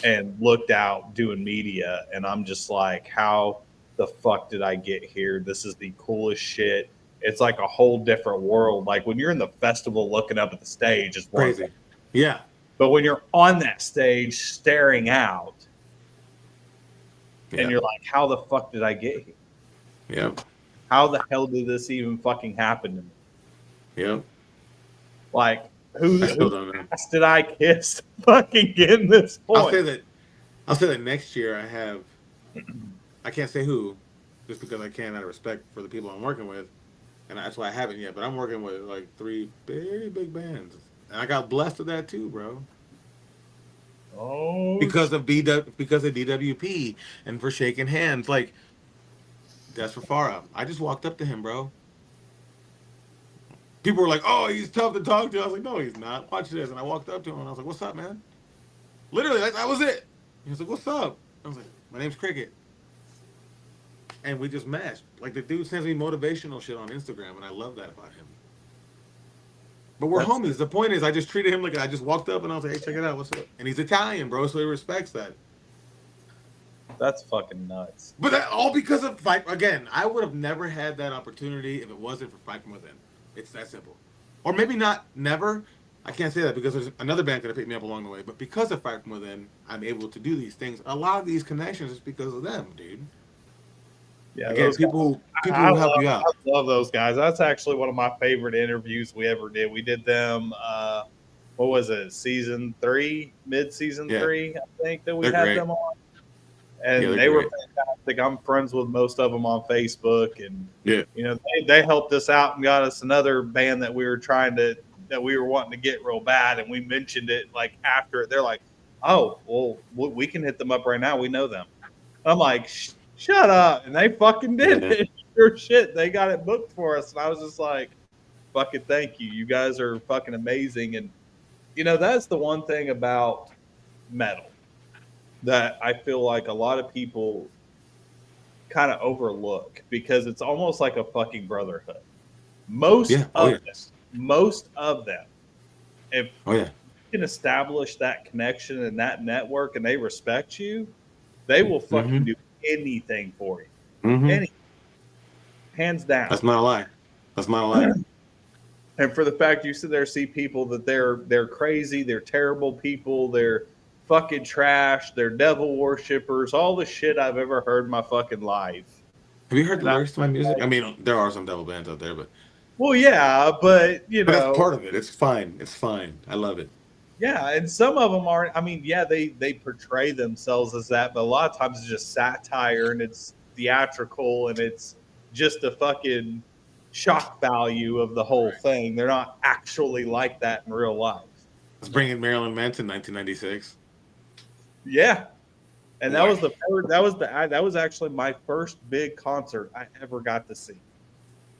and looked out doing media. And I'm just like, how the fuck did I get here? This is the coolest shit. It's like a whole different world. Like when you're in the festival looking up at the stage, it's crazy. Yeah. But when you're on that stage staring out, and you're like, how the fuck did I get here? Yep. How the hell did this even fucking happen to me? Yep. Like, who did I kiss to fucking get in this point? I'll say that next year I can't say who, just because I can't out of respect for the people I'm working with, and that's why I haven't yet, but I'm working with like 3 very big bands. And I got blessed with that too, bro. Oh, because of DWP and for shaking hands, like that's for Farah. I just walked up to him, bro. People were like, "Oh, he's tough to talk to." I was like, "No, he's not. Watch this." And I walked up to him and I was like, "What's up, man?" Literally, that was it. He was like, "What's up?" I was like, "My name's Cricket." and we just meshed. Like the dude sends me motivational shit on Instagram, and I love that about him. But we're homies. The point is, I just treated him like I just walked up and I was like, "Hey, check it out, what's up?" And he's Italian, bro, so he respects that. That's fucking nuts. But that all because of Fight. Again, I would have never had that opportunity if it wasn't for Fight From Within. It's that simple. Or maybe not never. I can't say that because there's another band could have picked me up along the way. But because of Fight From Within, I'm able to do these things. A lot of these connections is because of them, dude. Yeah, again, people who help you out. I love those guys. That's actually one of my favorite interviews we ever did. We did them. What was it? Season 3, mid-season 3, I think that we had them on. And they were fantastic. I'm friends with most of them on Facebook, and you know they helped us out and got us another band that we were wanting to get real bad, and we mentioned it like after it. They're like, "Oh, well, we can hit them up right now. We know them." I'm like, "Shut up!" And they fucking did it. Sure shit, they got it booked for us, and I was just like, "Fucking thank you. You guys are fucking amazing." And you know that's the one thing about metal that I feel like a lot of people kind of overlook because it's almost like a fucking brotherhood. Most of them, if you can establish that connection and that network and they respect you, they will fucking do anything for you. Anything. Hands down. That's not a lie. That's not a lie. And for the fact you sit there see people that they're crazy, they're terrible people, they're fucking trash, they're devil worshippers, all the shit I've ever heard in my fucking life. Have you heard the lyrics to my music? I mean, there are some devil bands out there, but well, yeah, but you know, that's part of it. It's fine. It's fine. I love it. Yeah, and some of them aren't. I mean, yeah, they portray themselves as that, but a lot of times it's just satire and it's theatrical and it's just a fucking shock value of the whole thing. They're not actually like that in real life. Let's bring in Marilyn Manson, 1996. Yeah, and that was actually my first big concert I ever got to see.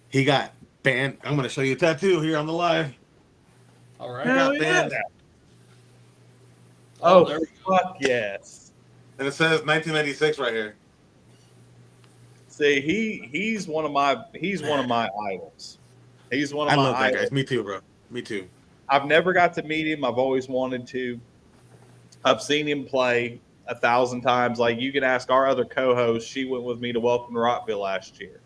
He got banned. I'm going to show you a tattoo here on the live. All right. Hell yeah. Oh, fuck yes. And it says 1996 right here. See, he's one of my idols. He's one of my idols. I love that guy. Me too, bro. Me too. I've never got to meet him. I've always wanted to. I've seen him play 1,000 times. Like you can ask our other co-host. She went with me to Welcome to Rockville last year,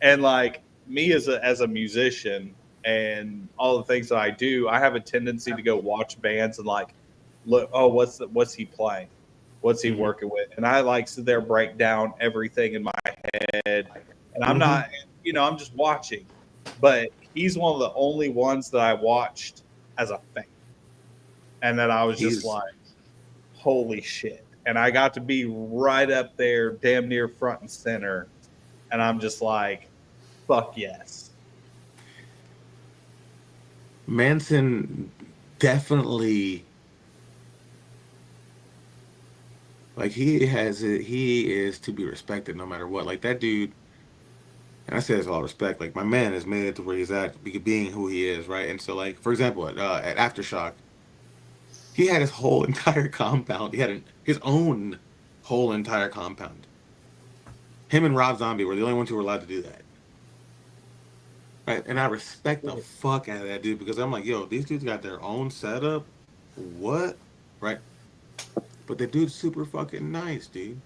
and like me as a musician and all the things that I do, I have a tendency to go watch bands and like look. Oh, what's he playing? What's he working with? And I like sit there break down everything in my head. And I'm not, I'm just watching. But he's one of the only ones that I watched as a fan, and that I was just like, holy shit. And I got to be right up there, damn near front and center. And I'm just like, fuck yes. Manson definitely, like he is to be respected no matter what. Like that dude, and I say this with all respect, like my man has made it to where he's at, being who he is, right? And so like, for example, at Aftershock, he had his whole entire compound. He had his own whole entire compound. Him and Rob Zombie were the only ones who were allowed to do that. Right? And I respect the fuck out of that dude because I'm like, yo, these dudes got their own setup. What? Right? But the dude's super fucking nice, dude.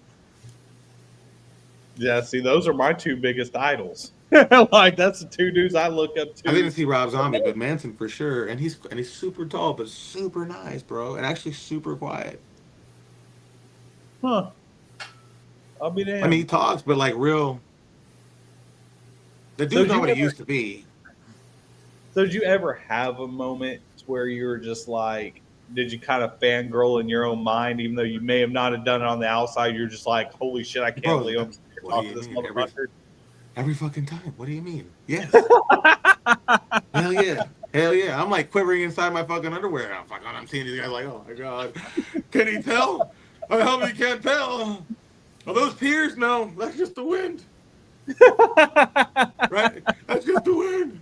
Yeah, see, those are my two biggest idols. Like that's the two dudes I look up to. I didn't see Rob Zombie, but Manson for sure. And he's super tall, but super nice, bro. And actually super quiet. Huh. I'll be damned. I mean, he talks, but like real. The dude's not what he used to be. So did you ever have a moment where you were just like, did you kind of fangirl in your own mind, even though you may have not have done it on the outside? You're just like, holy shit, I can't believe I'm talking to this motherfucker. Every fucking time. What do you mean? Yes. Hell yeah. Hell yeah. I'm like quivering inside my fucking underwear. I'm seeing these guys like, oh my God. Can he tell? I hope he can't tell. Are those tears? No, that's just the wind. Right? That's just the wind.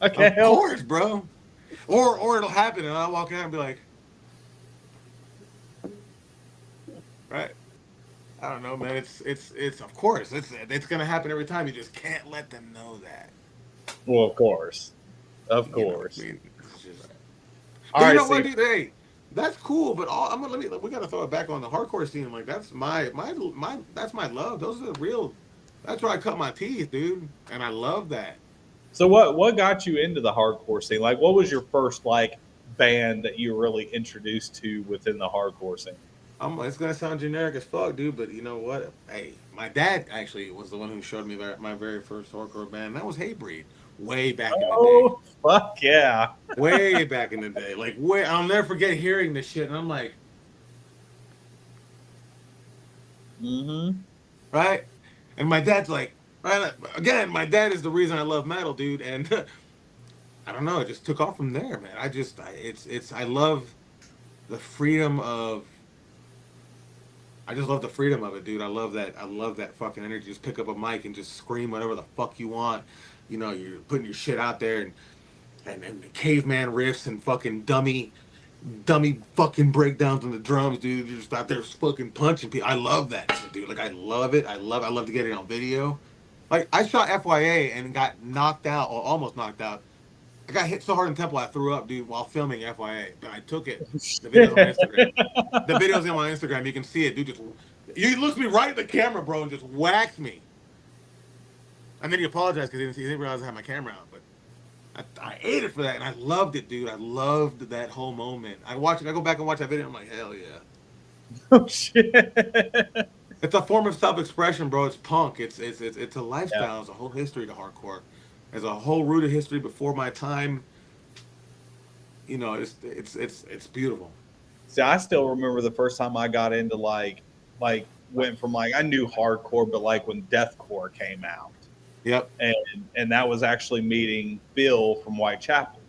Okay, of course, bro. Or it'll happen and I'll walk out and be like, right? I don't know, man. It's of course it's gonna happen every time. You just can't let them know that. Well, of course. Of You know, course. I mean, it's just, All but you right, know what, Steve. dude? Hey, that's cool. But all I'm gonna we gotta throw it back on the hardcore scene. Like that's my that's my love. Those are the real. That's where I cut my teeth, dude. And I love that. So what got you into the hardcore scene? Like, what was your first like band that you were really introduced to within the hardcore scene? It's gonna sound generic as fuck, dude. But you know what? Hey, my dad actually was the one who showed me my very first hardcore band. That was Hatebreed, way back in the day. Oh, fuck yeah. Way back in the day. Like I'll never forget hearing this shit, and I'm like, Mm-hmm. right? And my dad's like, right? Again, my dad is the reason I love metal, dude. And I don't know, it just took off from there, man. I love the freedom of. I just love the freedom of it, dude. I love that. I love that fucking energy. Just pick up a mic and just scream whatever the fuck you want. You know, you're putting your shit out there and the caveman riffs and fucking dummy fucking breakdowns on the drums, dude. You're just out there fucking punching people. I love that shit, dude. Like I love it. I love to get it on video. Like I shot FYA and got knocked out or almost knocked out. I got hit so hard in the temple I threw up, dude, while filming FYA. But I took it. The video's on my Instagram. The video's on my Instagram. You can see it, dude. He looks me right at the camera, bro, and just whacked me. And then he apologized because he didn't realize I had my camera out. But I ate it for that, and I loved it, dude. I loved that whole moment. I go back and watch that video. I'm like, hell yeah. Oh shit. It's a form of self-expression, bro. It's punk. It's a lifestyle. Yeah. It's a whole history to hardcore. There's a whole rooted history before my time. You know, it's beautiful. See, I still remember the first time I got into like went from like I knew hardcore, but like when deathcore came out. Yep. And that was actually meeting Bill from Whitechapel.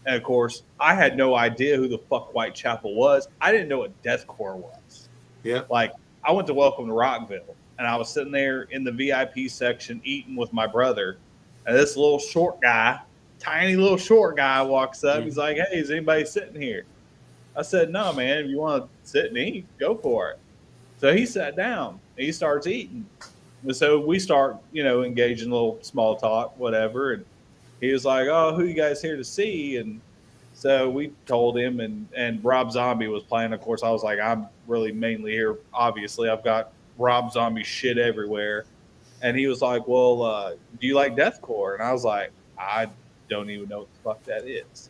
And of course, I had no idea who the fuck Whitechapel was. I didn't know what deathcore was. Yeah. Like I went to Welcome to Rockville, and I was sitting there in the VIP section eating with my brother. And this little short guy, tiny little short guy, walks up. He's like, "Hey, is anybody sitting here?" I said, "No, man. If you want to sit and eat, go for it." So he sat down and he starts eating. And so we start, engaging a little small talk, whatever. And he was like, "Oh, who you guys here to see?" And so we told him, and Rob Zombie was playing. Of course, I was like, "I'm really mainly here. Obviously, I've got Rob Zombie shit everywhere." And he was like, "Well, do you like deathcore?" And I was like, "I don't even know what the fuck that is."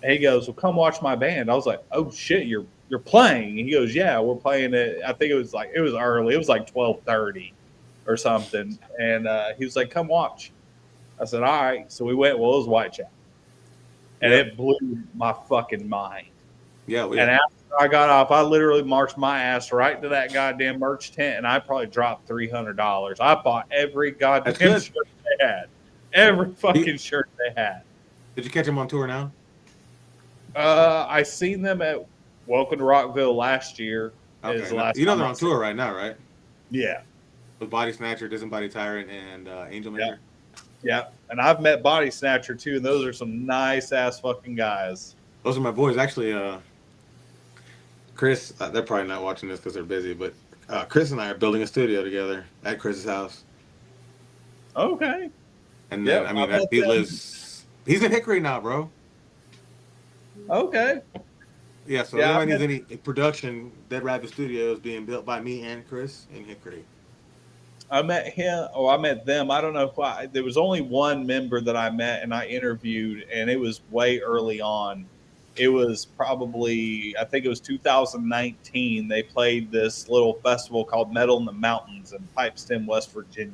And he goes, "Well, come watch my band." I was like, "Oh shit, you're playing?" And he goes, "Yeah, we're playing it." I think it was early. It was like 12:30 or something. And he was like, "Come watch." I said, "All right." So we went. Well, it was Whitechapel, and it blew my fucking mind. Yeah. And after I got off, I literally marched my ass right to that goddamn merch tent, and I probably dropped $300. I bought every goddamn shirt they had, every fucking shirt they had. Did you catch them on tour now? I seen them at Welcome to Rockville last year. Okay. They're on tour right now, right? Yeah. With Body Snatcher, Disembodied Tyrant, and Angel Maker. Yeah. And I've met Body Snatcher too, and those are some nice ass fucking guys. Those are my boys. Actually, Chris, they're probably not watching this because they're busy, but Chris and I are building a studio together at Chris's house. Okay. And then, he's in Hickory now, bro. Okay. Yeah, so if anyone needs any production, Dead Rabbit Studio is being built by me and Chris in Hickory. I met them. I don't know why. There was only one member that I met and I interviewed, and it was way early on. It was probably, I think it was 2019. They played this little festival called Metal in the Mountains in Pipestem, West Virginia.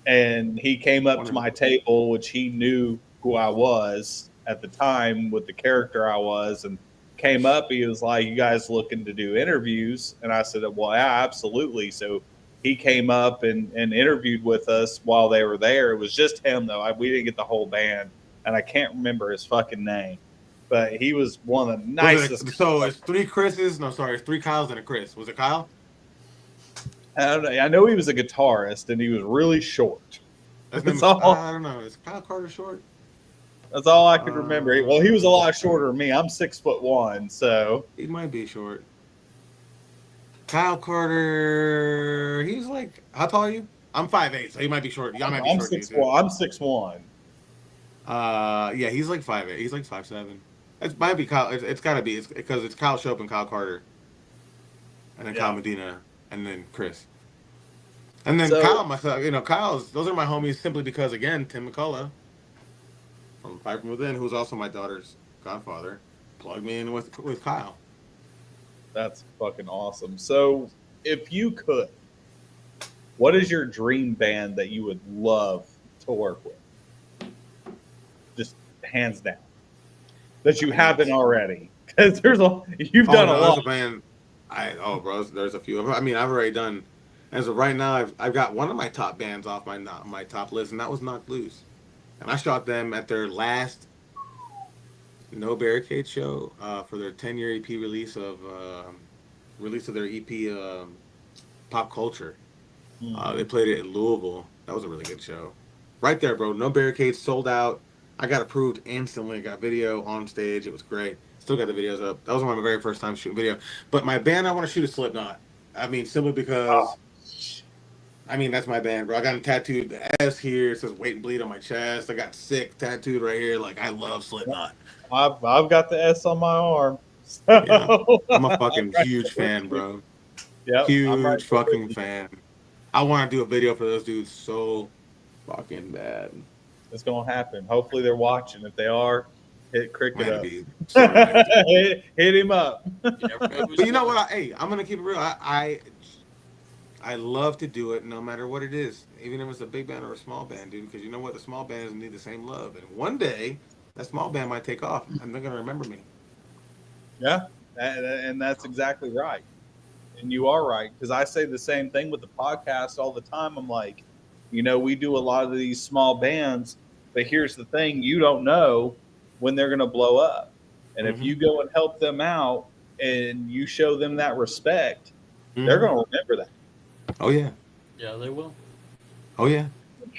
And he came up to my table, which he knew who I was at the time with the character I was, and came up. He was like, "You guys looking to do interviews?" And I said, "Well, yeah, absolutely." So he came up and interviewed with us while they were there. It was just him, though. We didn't get the whole band, and I can't remember his fucking name. But he was one of the nicest. So it's three Chris's. No, sorry, it's three Kyles and a Chris. Was it Kyle? I know he was a guitarist, and he was really short. That's all. I don't know. Is Kyle Carter short? That's all I could remember. Well, he was a lot shorter than me. I'm 6'1", so he might be short. Kyle Carter, he's like, how tall are you? I'm 5'8", so he might be short. Y'all might be I'm short. 6'1". I'm 6'1". Yeah, he's like 5'8". He's like 5'7". It might be Kyle. It's got to be. It's because it's Kyle Shope and Kyle Carter, and then Kyle Medina, and then Chris, and then Kyle. Myself, Kyle's. Those are my homies simply because, again, Tim McCullough from Fight From Within, who's also my daughter's godfather, plugged me in with Kyle. That's fucking awesome. So, if you could, what is your dream band that you would love to work with? Just hands down, that you haven't already, because you've done a lot. There's a band. Bro, there's a few. I mean, I've already done. As of right now, I've got one of my top bands off my top list, and that was Knocked Loose, and I shot them at their last No Barricade show for their 10-year EP release of their EP Pop Culture. They played it in Louisville. That was a really good show. Right there, bro. No Barricades, sold out. I got approved instantly. Got video on stage. It was great. Still got the videos up. That was one of my very first time shooting video. But my band I want to shoot is Slipknot. I mean, simply because, that's my band, bro. I got tattooed the S here. It says Wait and Bleed on my chest. I got Sick tattooed right here. Like, I love Slipknot. I've got the S on my arm. So. Yeah. I'm a fucking huge fan, bro. Yeah, huge fucking fan. I want to do a video for those dudes so fucking bad. It's gonna happen. Hopefully they're watching. If they are, hit Cricket up. hit him up. You know what? I'm gonna keep it real. I love to do it no matter what it is, even if it's a big band or a small band, dude. Because you know what? The small bands need the same love, and one day that small band might take off, and they're gonna remember me. Yeah, and that's exactly right. And you are right, because I say the same thing with the podcast all the time. I'm like, we do a lot of these small bands, but here's the thing: you don't know when they're going to blow up. And if you go and help them out and you show them that respect, they're going to remember that. Oh, yeah. Yeah, they will. Oh, yeah.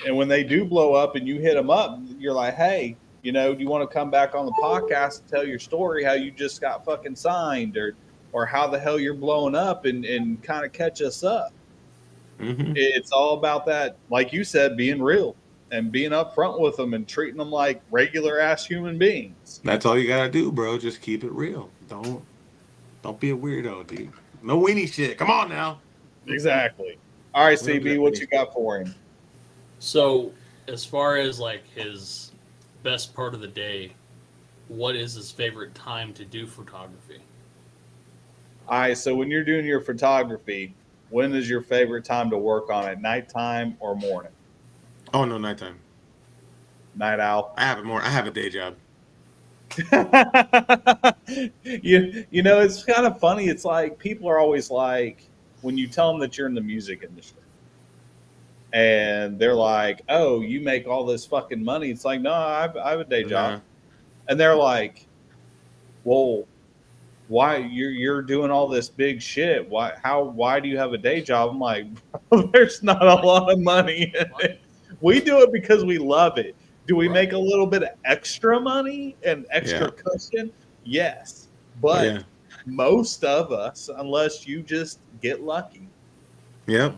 And when they do blow up and you hit them up, you're like, hey, do you want to come back on the podcast and tell your story, how you just got fucking signed, or how the hell you're blowing up, and kind of catch us up. It's all about that, like you said, being real and being upfront with them and treating them like regular ass human beings. That's all you gotta do, bro. Just keep it real. Don't be a weirdo, dude. No weenie shit. Come on now. Exactly. All right, CB, what you got for him? So, as far as like his best part of the day, what is his favorite time to do photography? All right, so when you're doing your photography, when is your favorite time to work on it? Nighttime or morning? Oh, no, nighttime. Night owl. I have a day job. It's kind of funny. It's like people are always like, when you tell them that you're in the music industry, and they're like, "Oh, you make all this fucking money." It's like, no, I have a day job, and they're like, "Well, why you're doing all this big shit? Why do you have a day job?" I'm like, there's not a lot of money in it. We do it because we love it. Do we make a little bit of extra money and extra cushion? Yes. But most of us, unless you just get lucky. Yep.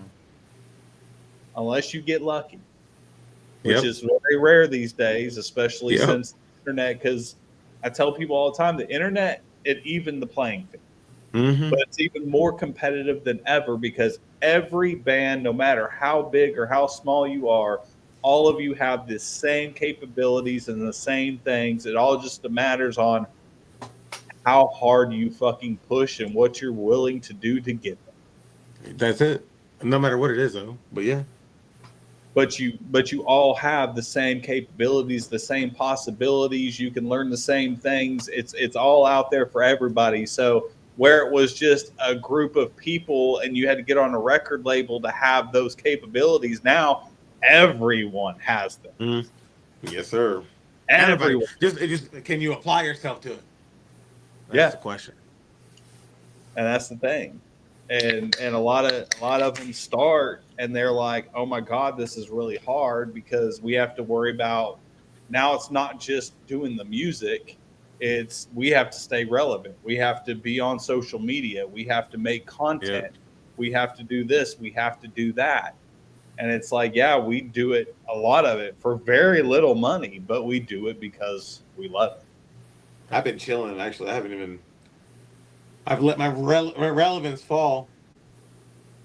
Unless you get lucky. Which is very rare these days, especially since the internet, because I tell people all the time, the internet, it evened the playing field. But it's even more competitive than ever, because every band, no matter how big or how small you are, all of you have the same capabilities and the same things. It all just matters on how hard you fucking push and what you're willing to do to get them. That's it. No matter what it is, though. But yeah. But you all have the same capabilities, the same possibilities. You can learn the same things. It's all out there for everybody. So where it was just a group of people and you had to get on a record label to have those capabilities, now everyone has them. Yes, sir. Everyone. Just can you apply yourself to it? That's the question. And that's the thing. And a lot of them start and they're like, oh my God, this is really hard, because we have to worry about, now it's not just doing the music. We have to stay relevant. We have to be on social media. We have to make content. we have to do this, we have to do that. And it's like, yeah, we do it, a lot of it for very little money, but we do it because we love it. I've been chilling, actually. I've let my relevance fall.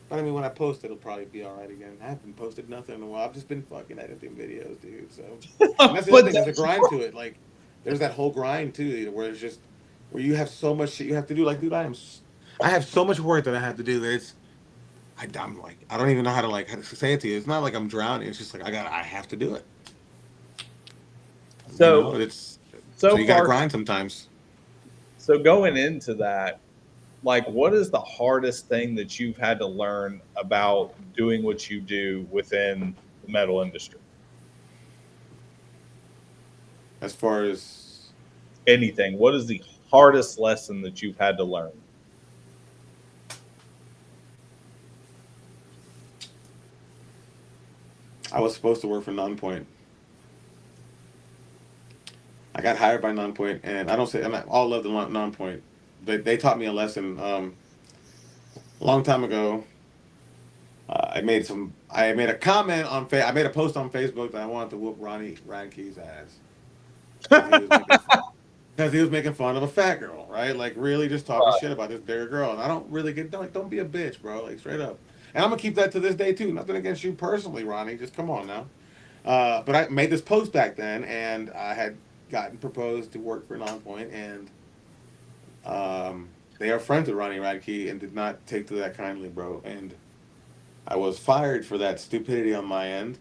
But I mean, when I post, it'll probably be all right again. I haven't posted nothing in a while. I've just been fucking editing videos, dude. So, and that's the other But thing. There's a grind to it. Like, there's that whole grind too, where it's just where you have so much shit you have to do. Like, dude, I have so much work that I have to do that I'm like, I don't even know how to say it to you. It's not like I'm drowning. It's just like I have to do it. so, So so you got to far, grind sometimes. so going into that, like, what is the hardest thing that you've had to learn about doing what you do within the metal industry? As far as Anything. What is the hardest lesson that you've had to learn? I was supposed to work for Nonpoint. I got hired by Nonpoint, and I don't say, and I all love the Nonpoint. They taught me a lesson a long time ago. I made a comment on I made a post on Facebook that I wanted to whoop Ronnie Radke's ass because he was making fun of a fat girl, right? Like really just talking shit about this bigger girl, and I don't really don't be a bitch, bro. Like straight up. And I'm gonna keep that to this day too. Nothing against you personally, Ronnie. Just come on now. But I made this post back then, and I had gotten proposed to work for Nonpoint, and they are friends with Ronnie Radke and did not take to that kindly, bro. And I was fired for that stupidity on my end,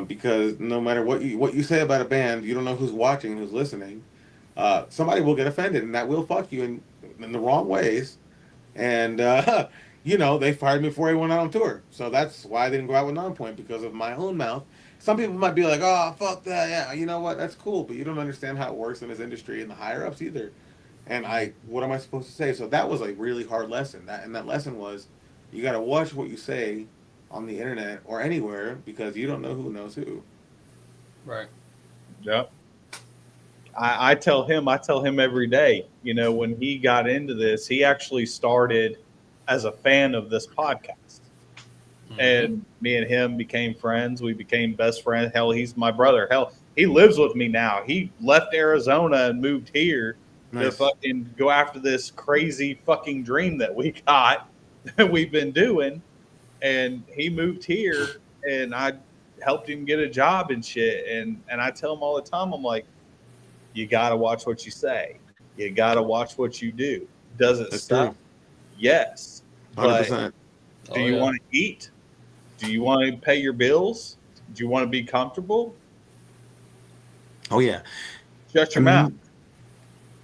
because no matter what you say about a band, you don't know who's watching, who's listening. Somebody will get offended, and that will fuck you in the wrong ways. And they fired me before I went out on tour. So that's why I didn't go out with Nonpoint, because of my own mouth. Some people might be like, "Oh, fuck that, yeah, you know what? That's cool," but you don't understand how it works in this industry and the higher ups either. And what am I supposed to say? So that was a really hard lesson. That lesson was, you got to watch what you say on the internet or anywhere, because you don't know who knows who. Right. Yep. I tell him every day, when he got into this, he actually started as a fan of this podcast. Mm-hmm. And me and him became friends. We became best friends. Hell, he's my brother. Hell, he lives with me now. He left Arizona and moved here to fucking go after this crazy fucking dream that we got, that we've been doing. And he moved here, and I helped him get a job and shit. And I tell him all the time, I'm like, you got to watch what you say. You got to watch what you do. Does it suck? True. Yes. 100%. Do you want to eat? Do you want to pay your bills? Do you want to be comfortable? Oh, yeah. Shut your mouth.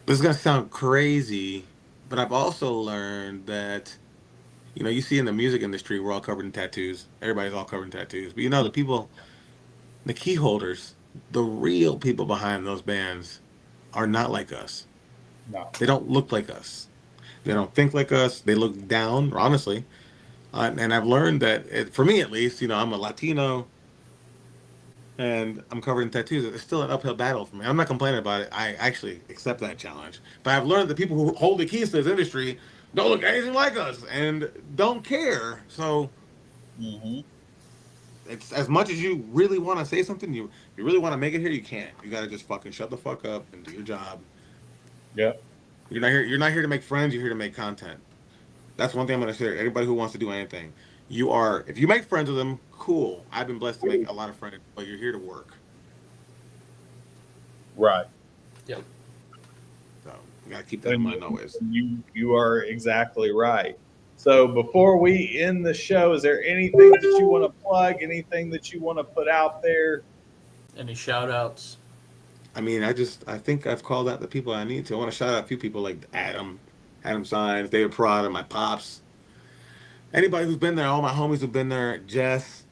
This is going to sound crazy, but I've also learned that, you see in the music industry, we're all covered in tattoos. Everybody's all covered in tattoos. But the people, the key holders, the real people behind those bands are not like us. No. They don't look like us. They don't think like us. They look down, honestly. And I've learned that, for me at least, I'm a Latino and I'm covered in tattoos. It's still an uphill battle for me. I'm not complaining about it. I actually accept that challenge. But I've learned that people who hold the keys to this industry don't look anything like us and don't care. So it's as much as you really want to say something, you really want to make it here, you can't. You got to just fucking shut the fuck up and do your job. Yeah. You're not here to make friends. You're here to make content. That's one thing I'm going to say. Anybody who wants to do anything, if you make friends with them, cool. I've been blessed to make a lot of friends, but you're here to work. Right. Yep. So you got to keep that in mind always. You are exactly right. So before we end the show, is there anything that you want to plug? Anything that you want to put out there? Any shout outs? I mean, I think I've called out the people I need to. I want to shout out a few people like Adam Signs, David Prada, my pops. Anybody who's been there, all my homies who've been there. Jess,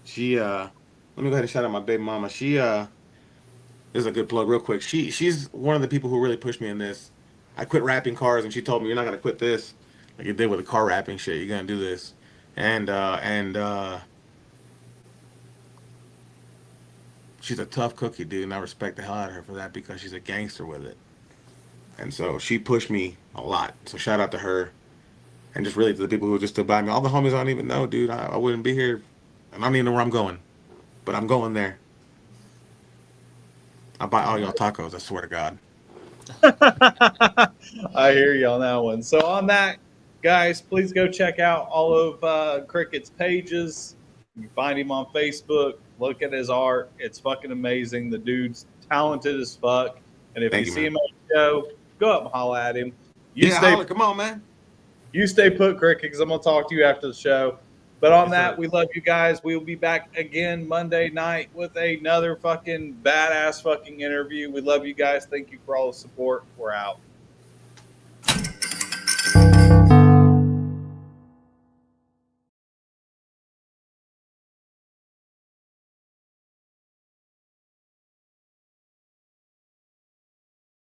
she let me go ahead and shout out my baby mama. She this is a good plug real quick. She's one of the people who really pushed me in this. I quit wrapping cars, and she told me, "You're not gonna quit this like you did with the car wrapping shit. You're gonna do this." And she's a tough cookie, dude, and I respect the hell out of her for that, because she's a gangster with it. And so she pushed me a lot. So shout out to her. And just really to the people who just stood by me. All the homies I don't even know, dude. I wouldn't be here. And I don't even know where I'm going. But I'm going there. I'll buy all y'all tacos, I swear to God. I hear you on that one. So on that, guys, please go check out all of Cricket's pages. You can find him on Facebook. Look at his art. It's fucking amazing. The dude's talented as fuck. And if you see him on the show, go up and holler at him. Come on, man. You stay put, Cricket, because I'm going to talk to you after the show. But on that, we love you guys. We will be back again Monday night with another fucking badass fucking interview. We love you guys. Thank you for all the support. We're out.